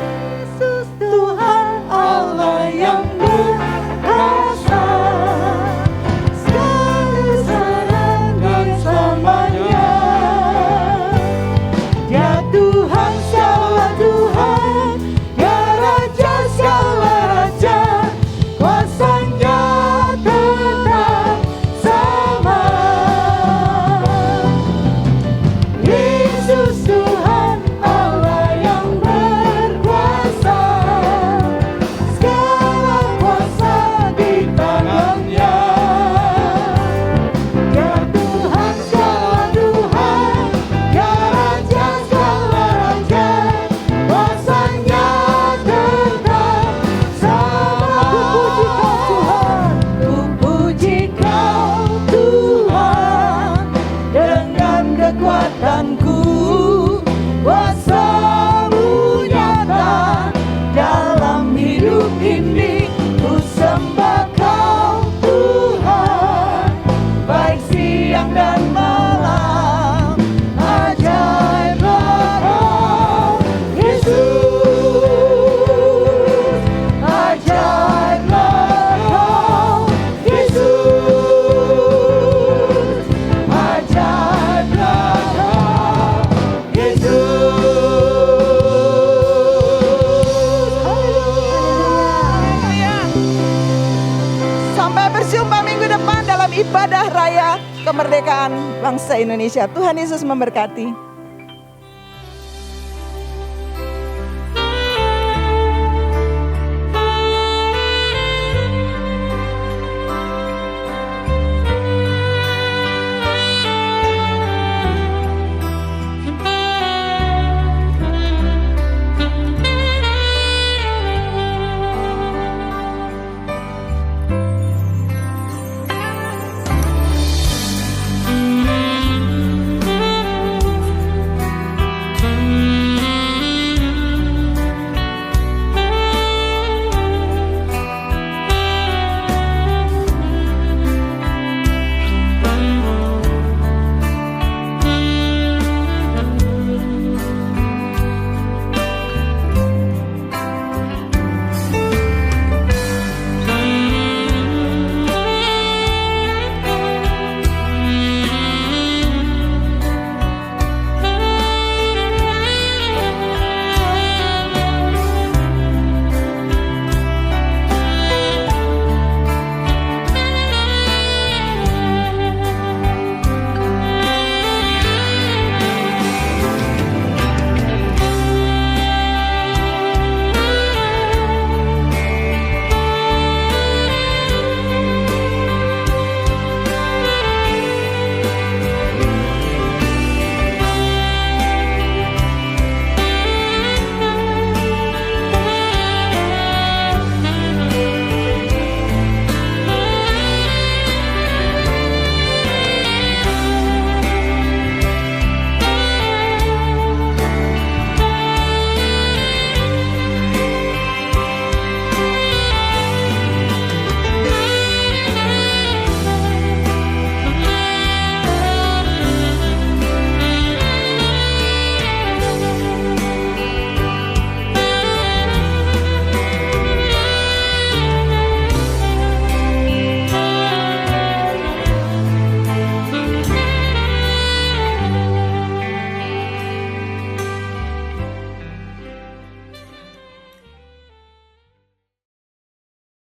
S7: Yesus Tuhan Allah yang berkuasa, segala sekarang dan selamanya. Dia Tuhan segala Tuhan, Dia Raja segala Raja, kuasanya tetap sama. Yesus Tuhan Allah yang berkuasa, segala kuasa di tangannya. Dia Tuhan segala Tuhan, Dia Raja segala Raja, kuasanya tetap sama. Ku puji Kau Tuhan, dengan kekuatanku, kuasa-Mu nyata dalam hidup ini. Ku sembah Kau Tuhan, baik siang dan malam. Ajaiblah Kau Yesus, ajaiblah Kau Yesus, ajaiblah Kau Yesus. Haleluya. Sampai berjumpa minggu depan dalam ibadah raya kemerdekaan bangsa Indonesia. Tuhan Yesus memberkati.